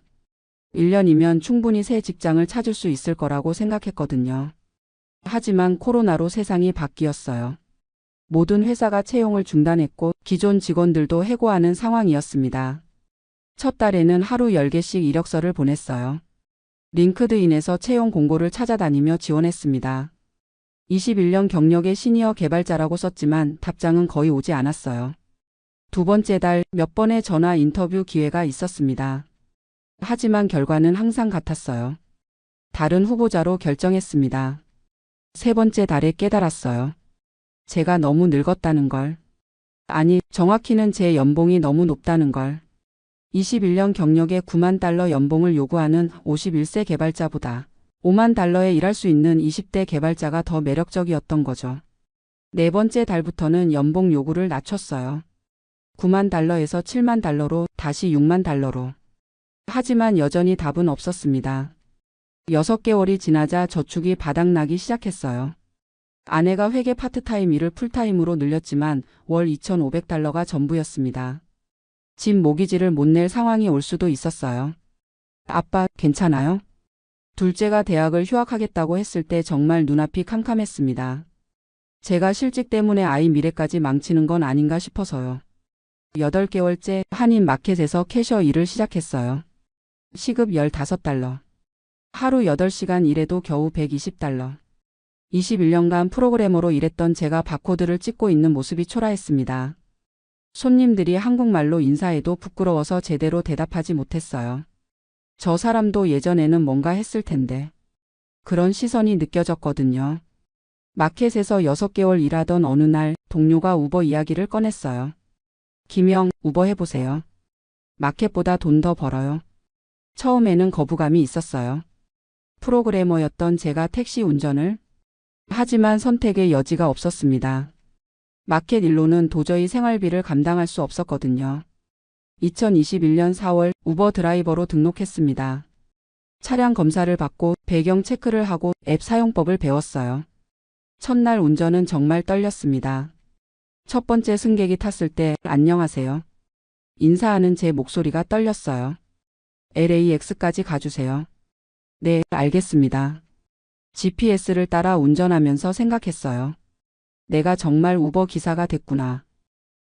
1년이면 충분히 새 직장을 찾을 수 있을 거라고 생각했거든요. 하지만 코로나로 세상이 바뀌었어요. 모든 회사가 채용을 중단했고 기존 직원들도 해고하는 상황이었습니다. 첫 달에는 하루 10개씩 이력서를 보냈어요. 링크드인에서 채용 공고를 찾아다니며 지원했습니다. 21년 경력의 시니어 개발자라고 썼지만 답장은 거의 오지 않았어요. 두 번째 달 몇 번의 전화 인터뷰 기회가 있었습니다. 하지만 결과는 항상 같았어요. 다른 후보자로 결정했습니다. 세 번째 달에 깨달았어요. 제가 너무 늙었다는 걸. 아니, 정확히는 제 연봉이 너무 높다는 걸. 21년 경력에 $90,000 연봉을 요구하는 51세 개발자보다 $50,000에 일할 수 있는 20대 개발자가 더 매력적이었던 거죠. 네 번째 달부터는 연봉 요구를 낮췄어요. $90,000에서 $70,000로 다시 $60,000로. 하지만 여전히 답은 없었습니다. 6개월이 지나자 저축이 바닥나기 시작했어요. 아내가 회계 파트타임 일을 풀타임으로 늘렸지만 월 $2,500가 전부였습니다. 집 모기지를 못 낼 상황이 올 수도 있었어요. 아빠, 괜찮아요? 둘째가 대학을 휴학하겠다고 했을 때 정말 눈앞이 캄캄했습니다. 제가 실직 때문에 아이 미래까지 망치는 건 아닌가 싶어서요. 8개월째 한인 마켓에서 캐셔 일을 시작했어요. 시급 $15. 하루 8시간 일해도 겨우 $120. 21년간 프로그래머로 일했던 제가 바코드를 찍고 있는 모습이 초라했습니다. 손님들이 한국말로 인사해도 부끄러워서 제대로 대답하지 못했어요. 저 사람도 예전에는 뭔가 했을 텐데. 그런 시선이 느껴졌거든요. 마켓에서 6개월 일하던 어느 날 동료가 우버 이야기를 꺼냈어요. 김영, 우버 해보세요. 마켓보다 돈 더 벌어요. 처음에는 거부감이 있었어요. 프로그래머였던 제가 택시 운전을? 하지만 선택의 여지가 없었습니다. 마켓 일로는 도저히 생활비를 감당할 수 없었거든요. 2021년 4월 우버 드라이버로 등록했습니다. 차량 검사를 받고 배경 체크를 하고 앱 사용법을 배웠어요. 첫날 운전은 정말 떨렸습니다. 첫 번째 승객이 탔을 때 안녕하세요. 인사하는 제 목소리가 떨렸어요. LAX까지 가주세요. 네, 알겠습니다. GPS를 따라 운전하면서 생각했어요. 내가 정말 우버 기사가 됐구나.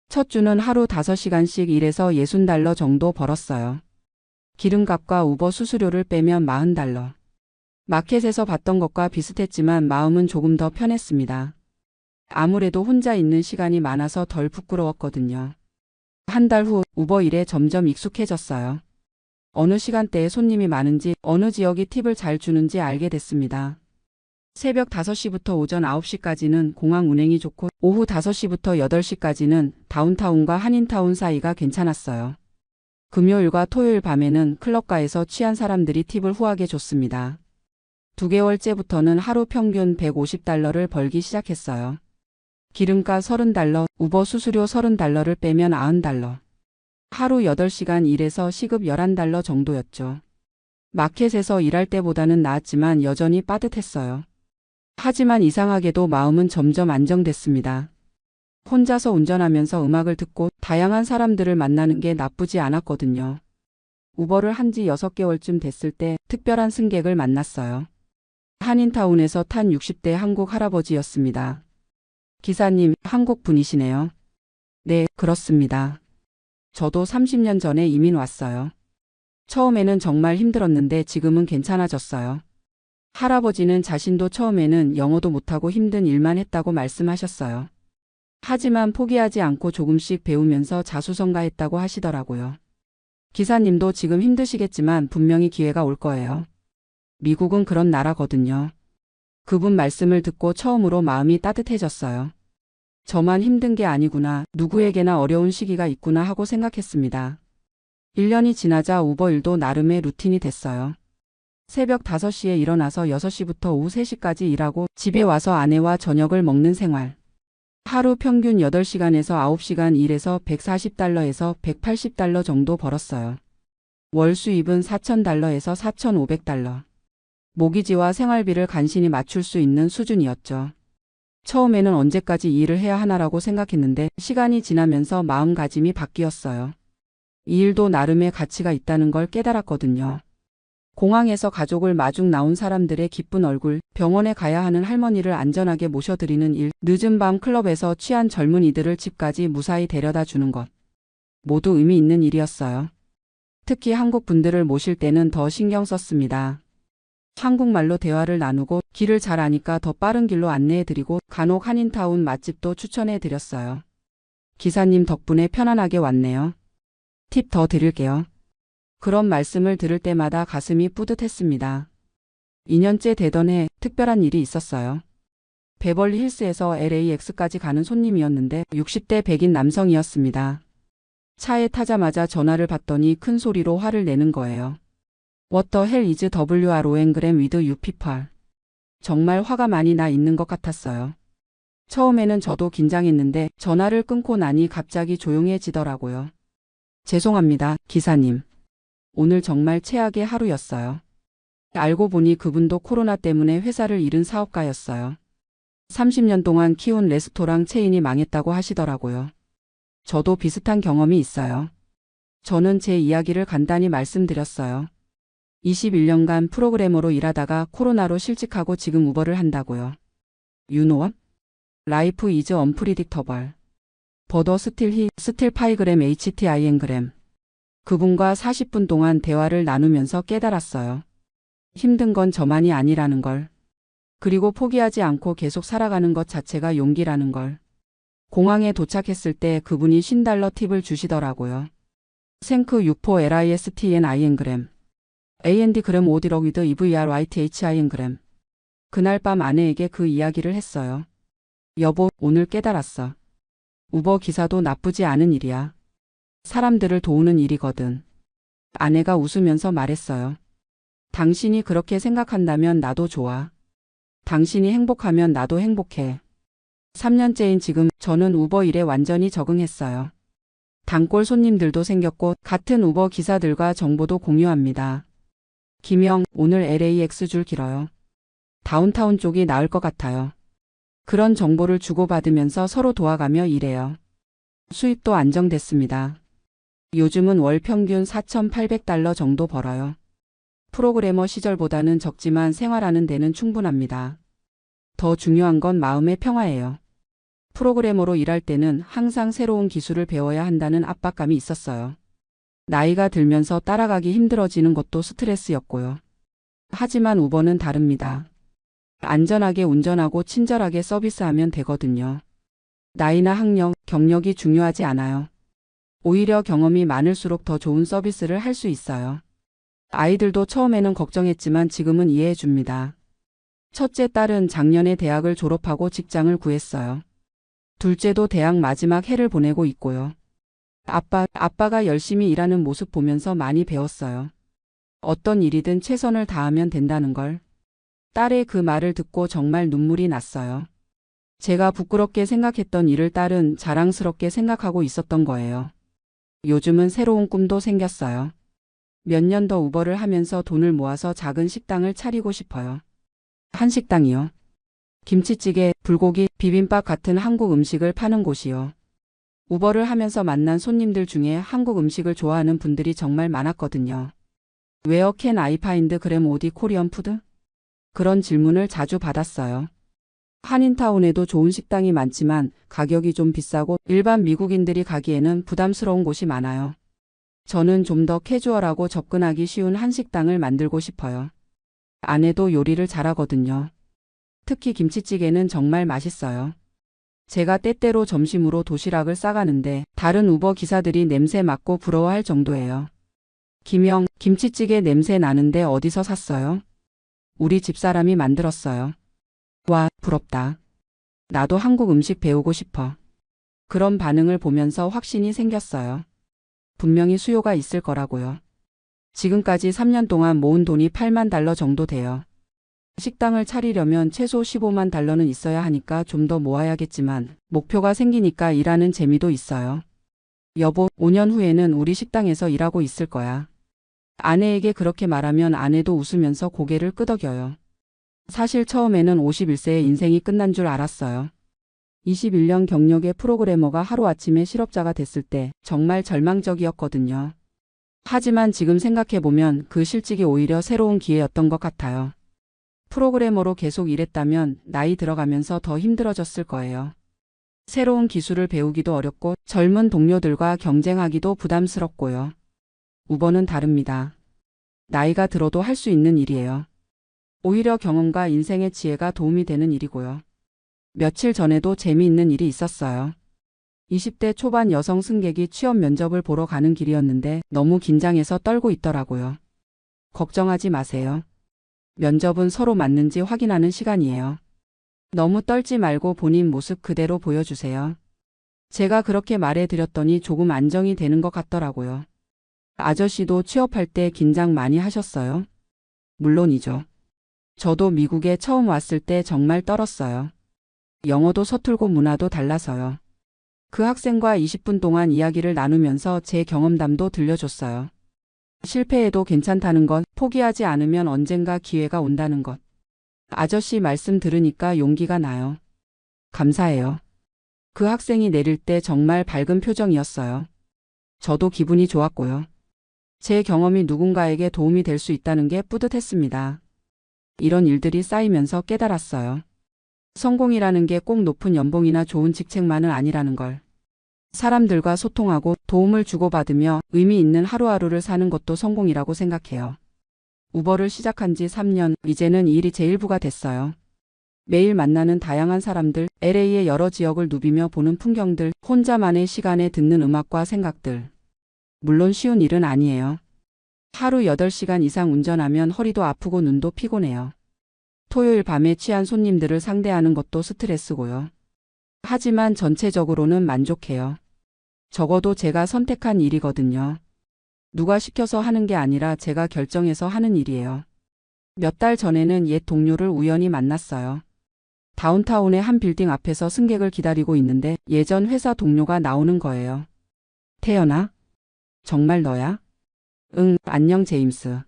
첫 주는 하루 5시간씩 일해서 $60 정도 벌었어요. 기름값과 우버 수수료를 빼면 $40. 마켓에서 받던 것과 비슷했지만 마음은 조금 더 편했습니다. 아무래도 혼자 있는 시간이 많아서 덜 부끄러웠거든요. 한 달 후 우버 일에 점점 익숙해졌어요. 어느 시간대에 손님이 많은지 어느 지역이 팁을 잘 주는지 알게 됐습니다. 새벽 5시부터 오전 9시까지는 공항 운행이 좋고 오후 5시부터 8시까지는 다운타운과 한인타운 사이가 괜찮았어요. 금요일과 토요일 밤에는 클럽가에서 취한 사람들이 팁을 후하게 줬습니다. 2개월째부터는 하루 평균 $150를 벌기 시작했어요. 기름값 $30, 우버 수수료 $30를 빼면 $90. 하루 8시간 일해서 시급 $11 정도였죠. 마켓에서 일할 때보다는 나았지만 여전히 빠듯했어요. 하지만 이상하게도 마음은 점점 안정됐습니다. 혼자서 운전하면서 음악을 듣고 다양한 사람들을 만나는 게 나쁘지 않았거든요. 우버를 한 지 6개월쯤 됐을 때 특별한 승객을 만났어요. 한인타운에서 탄 60대 한국 할아버지였습니다. 기사님, 한국 분이시네요. 네, 그렇습니다. 저도 30년 전에 이민 왔어요. 처음에는 정말 힘들었는데 지금은 괜찮아졌어요. 할아버지는 자신도 처음에는 영어도 못하고 힘든 일만 했다고 말씀하셨어요. 하지만 포기하지 않고 조금씩 배우면서 자수성가했다고 하시더라고요. 기사님도 지금 힘드시겠지만 분명히 기회가 올 거예요. 미국은 그런 나라거든요. 그분 말씀을 듣고 처음으로 마음이 따뜻해졌어요. 저만 힘든 게 아니구나, 누구에게나 어려운 시기가 있구나 하고 생각했습니다. 1년이 지나자 우버 일도 나름의 루틴이 됐어요. 새벽 5시에 일어나서 6시부터 오후 3시까지 일하고 집에 와서 아내와 저녁을 먹는 생활. 하루 평균 8시간에서 9시간 일해서 $140에서 $180 정도 벌었어요. 월 수입은 $4,000에서 $4,500. 모기지와 생활비를 간신히 맞출 수 있는 수준이었죠. 처음에는 언제까지 이 일을 해야 하나라고 생각했는데 시간이 지나면서 마음가짐이 바뀌었어요. 이 일도 나름의 가치가 있다는 걸 깨달았거든요. 공항에서 가족을 마중 나온 사람들의 기쁜 얼굴, 병원에 가야 하는 할머니를 안전하게 모셔드리는 일, 늦은 밤 클럽에서 취한 젊은이들을 집까지 무사히 데려다 주는 것. 모두 의미 있는 일이었어요. 특히 한국 분들을 모실 때는 더 신경 썼습니다. 한국말로 대화를 나누고 길을 잘 아니까 더 빠른 길로 안내해드리고 간혹 한인타운 맛집도 추천해드렸어요. 기사님 덕분에 편안하게 왔네요. 팁 더 드릴게요. 그런 말씀을 들을 때마다 가슴이 뿌듯했습니다. 2년째 되던 해 특별한 일이 있었어요. 베벌리 힐스에서 LAX까지 가는 손님이었는데 60대 백인 남성이었습니다. 차에 타자마자 전화를 받더니 큰 소리로 화를 내는 거예요. What the hell is WRONgram with you people? 정말 화가 많이 나 있는 것 같았어요. 처음에는 저도 긴장했는데 전화를 끊고 나니 갑자기 조용해지더라고요. 죄송합니다, 기사님. 오늘 정말 최악의 하루였어요. 알고 보니 그분도 코로나 때문에 회사를 잃은 사업가였어요. 30년 동안 키운 레스토랑 체인이 망했다고 하시더라고요. 저도 비슷한 경험이 있어요. 저는 제 이야기를 간단히 말씀드렸어요. 21년간 프로그래머로 일하다가 코로나로 실직하고 지금 우버를 한다고요. You know what? Life is unpredictable. But still 5g HTINgram. 그분과 40분 동안 대화를 나누면서 깨달았어요. 힘든 건 저만이 아니라는 걸. 그리고 포기하지 않고 계속 살아가는 것 자체가 용기라는 걸. 공항에 도착했을 때 그분이 $50 팁을 주시더라고요. Thank you for LISTNINgram. AND gram 오디럭 위드 EVRYTHINgram. 그날 밤 아내에게 그 이야기를 했어요. 여보, 오늘 깨달았어. 우버 기사도 나쁘지 않은 일이야. 사람들을 도우는 일이거든. 아내가 웃으면서 말했어요. 당신이 그렇게 생각한다면 나도 좋아. 당신이 행복하면 나도 행복해. 3년째인 지금 저는 우버 일에 완전히 적응했어요. 단골 손님들도 생겼고 같은 우버 기사들과 정보도 공유합니다. 김영, 오늘 LAX 줄 길어요. 다운타운 쪽이 나을 것 같아요. 그런 정보를 주고받으면서 서로 도와가며 일해요. 수입도 안정됐습니다. 요즘은 월 평균 $4,800 정도 벌어요. 프로그래머 시절보다는 적지만 생활하는 데는 충분합니다. 더 중요한 건 마음의 평화예요. 프로그래머로 일할 때는 항상 새로운 기술을 배워야 한다는 압박감이 있었어요. 나이가 들면서 따라가기 힘들어지는 것도 스트레스였고요. 하지만 우버는 다릅니다. 안전하게 운전하고 친절하게 서비스하면 되거든요. 나이나 학력, 경력이 중요하지 않아요. 오히려 경험이 많을수록 더 좋은 서비스를 할 수 있어요. 아이들도 처음에는 걱정했지만 지금은 이해해 줍니다. 첫째 딸은 작년에 대학을 졸업하고 직장을 구했어요. 둘째도 대학 마지막 해를 보내고 있고요. 아빠가 열심히 일하는 모습 보면서 많이 배웠어요. 어떤 일이든 최선을 다하면 된다는 걸. 딸의 그 말을 듣고 정말 눈물이 났어요. 제가 부끄럽게 생각했던 일을 딸은 자랑스럽게 생각하고 있었던 거예요. 요즘은 새로운 꿈도 생겼어요. 몇 년 더 우버를 하면서 돈을 모아서 작은 식당을 차리고 싶어요. 한식당이요. 김치찌개, 불고기, 비빔밥 같은 한국 음식을 파는 곳이요. 우버를 하면서 만난 손님들 중에 한국 음식을 좋아하는 분들이 정말 많았거든요. Where can I find gram 오디 코리안 푸드? 그런 질문을 자주 받았어요. 한인타운에도 좋은 식당이 많지만 가격이 좀 비싸고 일반 미국인들이 가기에는 부담스러운 곳이 많아요. 저는 좀 더 캐주얼하고 접근하기 쉬운 한식당을 만들고 싶어요. 아내도 요리를 잘하거든요. 특히 김치찌개는 정말 맛있어요. 제가 때때로 점심으로 도시락을 싸가는데 다른 우버 기사들이 냄새 맡고 부러워할 정도예요. 김영, 김치찌개 냄새 나는데 어디서 샀어요? 우리 집사람이 만들었어요. 와, 부럽다. 나도 한국 음식 배우고 싶어. 그런 반응을 보면서 확신이 생겼어요. 분명히 수요가 있을 거라고요. 지금까지 3년 동안 모은 돈이 $80,000 정도 돼요. 식당을 차리려면 최소 $150,000는 있어야 하니까 좀 더 모아야겠지만 목표가 생기니까 일하는 재미도 있어요. 여보, 5년 후에는 우리 식당에서 일하고 있을 거야. 아내에게 그렇게 말하면 아내도 웃으면서 고개를 끄덕여요. 사실 처음에는 51세의 인생이 끝난 줄 알았어요. 21년 경력의 프로그래머가 하루아침에 실업자가 됐을 때 정말 절망적이었거든요. 하지만 지금 생각해보면 그 실직이 오히려 새로운 기회였던 것 같아요. 프로그래머로 계속 일했다면 나이 들어가면서 더 힘들어졌을 거예요. 새로운 기술을 배우기도 어렵고 젊은 동료들과 경쟁하기도 부담스럽고요. 우버는 다릅니다. 나이가 들어도 할 수 있는 일이에요. 오히려 경험과 인생의 지혜가 도움이 되는 일이고요. 며칠 전에도 재미있는 일이 있었어요. 20대 초반 여성 승객이 취업 면접을 보러 가는 길이었는데 너무 긴장해서 떨고 있더라고요. 걱정하지 마세요. 면접은 서로 맞는지 확인하는 시간이에요. 너무 떨지 말고 본인 모습 그대로 보여주세요. 제가 그렇게 말해드렸더니 조금 안정이 되는 것 같더라고요. 아저씨도 취업할 때 긴장 많이 하셨어요? 물론이죠. 저도 미국에 처음 왔을 때 정말 떨었어요. 영어도 서툴고 문화도 달라서요. 그 학생과 20분 동안 이야기를 나누면서 제 경험담도 들려줬어요. 실패해도 괜찮다는 것, 포기하지 않으면 언젠가 기회가 온다는 것. 아저씨 말씀 들으니까 용기가 나요. 감사해요. 그 학생이 내릴 때 정말 밝은 표정이었어요. 저도 기분이 좋았고요. 제 경험이 누군가에게 도움이 될 수 있다는 게 뿌듯했습니다. 이런 일들이 쌓이면서 깨달았어요. 성공이라는 게 꼭 높은 연봉이나 좋은 직책만은 아니라는 걸. 사람들과 소통하고 도움을 주고받으며 의미 있는 하루하루를 사는 것도 성공이라고 생각해요. 우버를 시작한 지 3년, 이제는 이 일이 제 일부가 됐어요. 매일 만나는 다양한 사람들, LA의 여러 지역을 누비며 보는 풍경들, 혼자만의 시간에 듣는 음악과 생각들. 물론 쉬운 일은 아니에요. 하루 8시간 이상 운전하면 허리도 아프고 눈도 피곤해요. 토요일 밤에 취한 손님들을 상대하는 것도 스트레스고요. 하지만 전체적으로는 만족해요. 적어도 제가 선택한 일이거든요. 누가 시켜서 하는 게 아니라 제가 결정해서 하는 일이에요. 몇 달 전에는 옛 동료를 우연히 만났어요. 다운타운의 한 빌딩 앞에서 승객을 기다리고 있는데 예전 회사 동료가 나오는 거예요. 태연아? 정말 너야? 응, 안녕 제임스.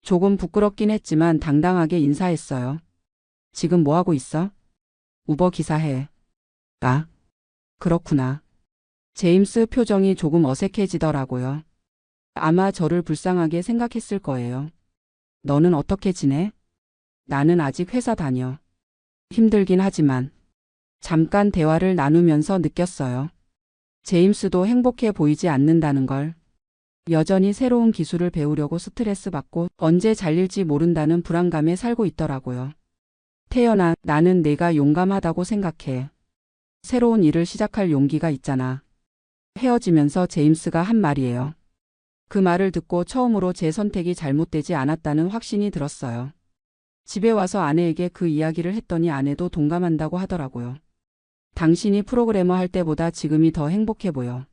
조금 부끄럽긴 했지만 당당하게 인사했어요. 지금 뭐 하고 있어? 우버 기사해. 아, 그렇구나. 제임스 표정이 조금 어색해지더라고요. 아마 저를 불쌍하게 생각했을 거예요. 너는 어떻게 지내? 나는 아직 회사 다녀. 힘들긴 하지만. 잠깐 대화를 나누면서 느꼈어요. 제임스도 행복해 보이지 않는다는 걸. 여전히 새로운 기술을 배우려고 스트레스 받고 언제 잘릴지 모른다는 불안감에 살고 있더라고요. 태연아, 나는 내가 용감하다고 생각해. 새로운 일을 시작할 용기가 있잖아. 헤어지면서 제임스가 한 말이에요. 그 말을 듣고 처음으로 제 선택이 잘못되지 않았다는 확신이 들었어요. 집에 와서 아내에게 그 이야기를 했더니 아내도 동감한다고 하더라고요. 당신이 프로그래머 할 때보다 지금이 더 행복해 보여.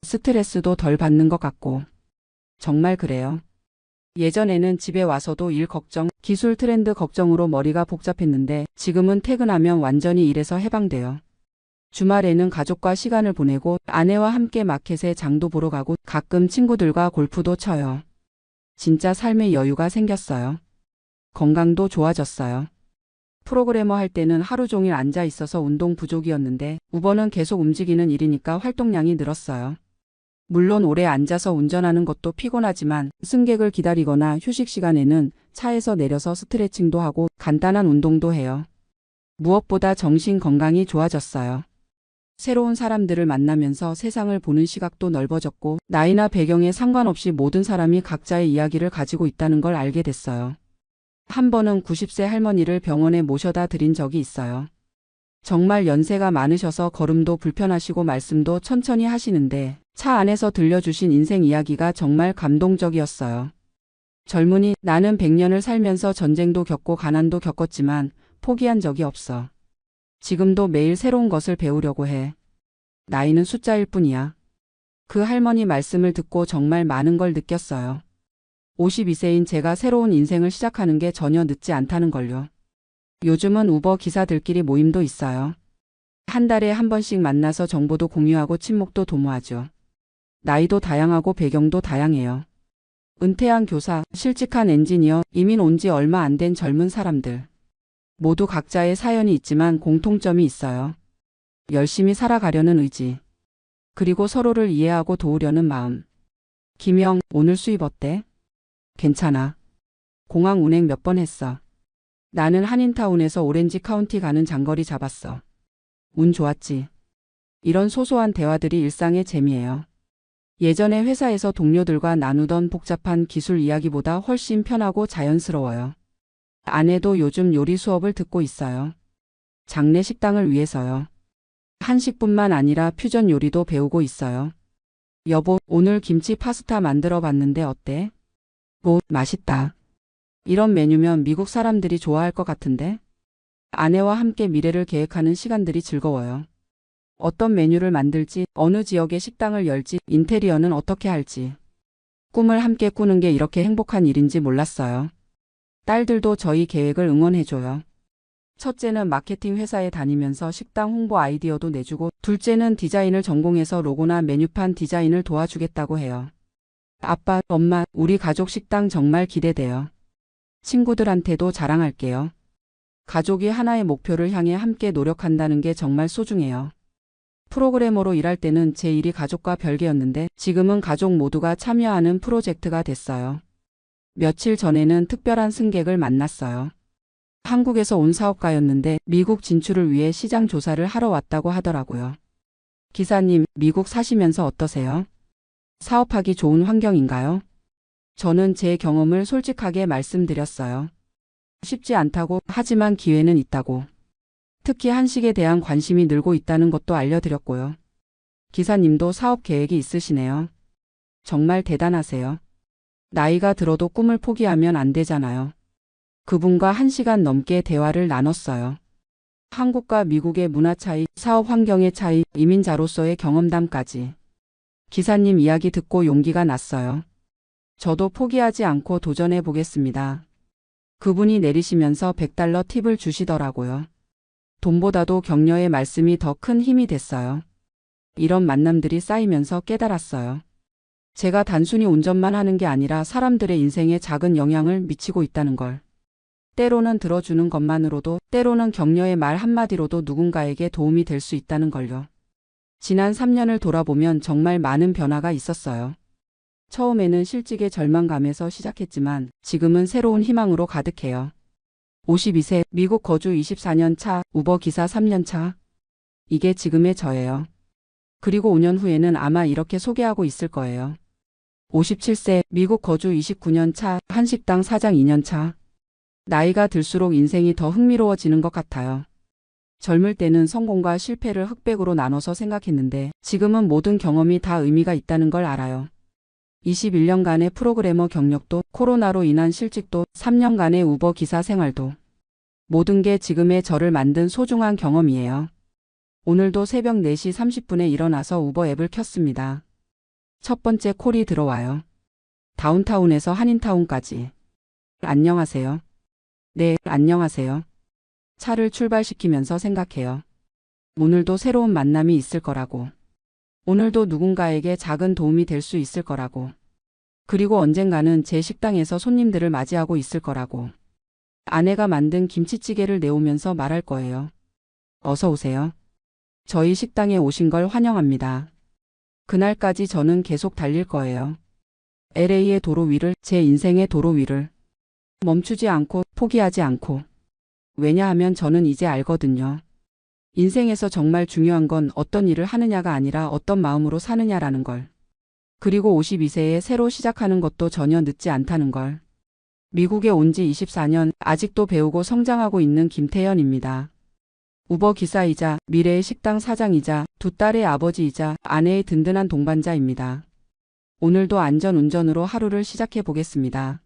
스트레스도 덜 받는 것 같고. 정말 그래요. 예전에는 집에 와서도 일 걱정, 기술 트렌드 걱정으로 머리가 복잡했는데 지금은 퇴근하면 완전히 일에서 해방돼요. 주말에는 가족과 시간을 보내고 아내와 함께 마켓에 장도 보러 가고 가끔 친구들과 골프도 쳐요. 진짜 삶의 여유가 생겼어요. 건강도 좋아졌어요. 프로그래머 할 때는 하루 종일 앉아 있어서 운동 부족이었는데 우버는 계속 움직이는 일이니까 활동량이 늘었어요. 물론 오래 앉아서 운전하는 것도 피곤하지만 승객을 기다리거나 휴식 시간에는 차에서 내려서 스트레칭도 하고 간단한 운동도 해요. 무엇보다 정신 건강이 좋아졌어요. 새로운 사람들을 만나면서 세상을 보는 시각도 넓어졌고 나이나 배경에 상관없이 모든 사람이 각자의 이야기를 가지고 있다는 걸 알게 됐어요. 한 번은 90세 할머니를 병원에 모셔다 드린 적이 있어요. 정말 연세가 많으셔서 걸음도 불편하시고 말씀도 천천히 하시는데 차 안에서 들려주신 인생 이야기가 정말 감동적이었어요. 젊은이, 나는 100년을 살면서 전쟁도 겪고 가난도 겪었지만 포기한 적이 없어. 지금도 매일 새로운 것을 배우려고 해. 나이는 숫자일 뿐이야. 그 할머니 말씀을 듣고 정말 많은 걸 느꼈어요. 52세인 제가 새로운 인생을 시작하는 게 전혀 늦지 않다는 걸요. 요즘은 우버 기사들끼리 모임도 있어요. 한 달에 한 번씩 만나서 정보도 공유하고 친목도 도모하죠. 나이도 다양하고 배경도 다양해요. 은퇴한 교사, 실직한 엔지니어, 이민 온 지 얼마 안 된 젊은 사람들. 모두 각자의 사연이 있지만 공통점이 있어요. 열심히 살아가려는 의지. 그리고 서로를 이해하고 도우려는 마음. 김영, 오늘 수입 어때? 괜찮아. 공항 운행 몇 번 했어. 나는 한인타운에서 오렌지 카운티 가는 장거리 잡았어. 운 좋았지. 이런 소소한 대화들이 일상의 재미예요. 예전에 회사에서 동료들과 나누던 복잡한 기술 이야기보다 훨씬 편하고 자연스러워요. 아내도 요즘 요리 수업을 듣고 있어요. 장례 식당을 위해서요. 한식뿐만 아니라 퓨전 요리도 배우고 있어요. 여보, 오늘 김치 파스타 만들어 봤는데 어때? 오, 맛있다. 이런 메뉴면 미국 사람들이 좋아할 것 같은데? 아내와 함께 미래를 계획하는 시간들이 즐거워요. 어떤 메뉴를 만들지, 어느 지역의 식당을 열지, 인테리어는 어떻게 할지. 꿈을 함께 꾸는 게 이렇게 행복한 일인지 몰랐어요. 딸들도 저희 계획을 응원해줘요. 첫째는 마케팅 회사에 다니면서 식당 홍보 아이디어도 내주고, 둘째는 디자인을 전공해서 로고나 메뉴판 디자인을 도와주겠다고 해요. 아빠, 엄마, 우리 가족 식당 정말 기대돼요. 친구들한테도 자랑할게요. 가족이 하나의 목표를 향해 함께 노력한다는 게 정말 소중해요. 프로그래머로 일할 때는 제 일이 가족과 별개였는데 지금은 가족 모두가 참여하는 프로젝트가 됐어요. 며칠 전에는 특별한 승객을 만났어요. 한국에서 온 사업가였는데 미국 진출을 위해 시장 조사를 하러 왔다고 하더라고요. 기사님, 미국 사시면서 어떠세요? 사업하기 좋은 환경인가요? 저는 제 경험을 솔직하게 말씀드렸어요. 쉽지 않다고, 하지만 기회는 있다고. 특히 한식에 대한 관심이 늘고 있다는 것도 알려드렸고요. 기사님도 사업 계획이 있으시네요. 정말 대단하세요. 나이가 들어도 꿈을 포기하면 안 되잖아요. 그분과 1시간 넘게 대화를 나눴어요. 한국과 미국의 문화 차이, 사업 환경의 차이, 이민자로서의 경험담까지. 기사님 이야기 듣고 용기가 났어요. 저도 포기하지 않고 도전해 보겠습니다. 그분이 내리시면서 $100 팁을 주시더라고요. 돈보다도 격려의 말씀이 더 큰 힘이 됐어요. 이런 만남들이 쌓이면서 깨달았어요. 제가 단순히 운전만 하는 게 아니라 사람들의 인생에 작은 영향을 미치고 있다는 걸. 때로는 들어주는 것만으로도, 때로는 격려의 말 한마디로도 누군가에게 도움이 될 수 있다는 걸요. 지난 3년을 돌아보면 정말 많은 변화가 있었어요. 처음에는 실직의 절망감에서 시작했지만 지금은 새로운 희망으로 가득해요. 52세, 미국 거주 24년 차, 우버 기사 3년 차. 이게 지금의 저예요. 그리고 5년 후에는 아마 이렇게 소개하고 있을 거예요. 57세, 미국 거주 29년 차, 한식당 사장 2년 차. 나이가 들수록 인생이 더 흥미로워지는 것 같아요. 젊을 때는 성공과 실패를 흑백으로 나눠서 생각했는데 지금은 모든 경험이 다 의미가 있다는 걸 알아요. 21년간의 프로그래머 경력도, 코로나로 인한 실직도, 3년간의 우버 기사 생활도. 모든 게 지금의 저를 만든 소중한 경험이에요. 오늘도 새벽 4시 30분에 일어나서 우버 앱을 켰습니다. 첫 번째 콜이 들어와요. 다운타운에서 한인타운까지. 안녕하세요. 네, 안녕하세요. 차를 출발시키면서 생각해요. 오늘도 새로운 만남이 있을 거라고. 오늘도 누군가에게 작은 도움이 될 수 있을 거라고. 그리고 언젠가는 제 식당에서 손님들을 맞이하고 있을 거라고. 아내가 만든 김치찌개를 내오면서 말할 거예요. 어서 오세요. 저희 식당에 오신 걸 환영합니다. 그날까지 저는 계속 달릴 거예요. LA의 도로 위를, 제 인생의 도로 위를. 멈추지 않고, 포기하지 않고. 왜냐하면 저는 이제 알거든요. 인생에서 정말 중요한 건 어떤 일을 하느냐가 아니라 어떤 마음으로 사느냐라는 걸. 그리고 52세에 새로 시작하는 것도 전혀 늦지 않다는 걸. 미국에 온 지 24년, 아직도 배우고 성장하고 있는 김태현입니다. 우버 기사이자 미래의 식당 사장이자 두 딸의 아버지이자 아내의 든든한 동반자입니다. 오늘도 안전 운전으로 하루를 시작해 보겠습니다.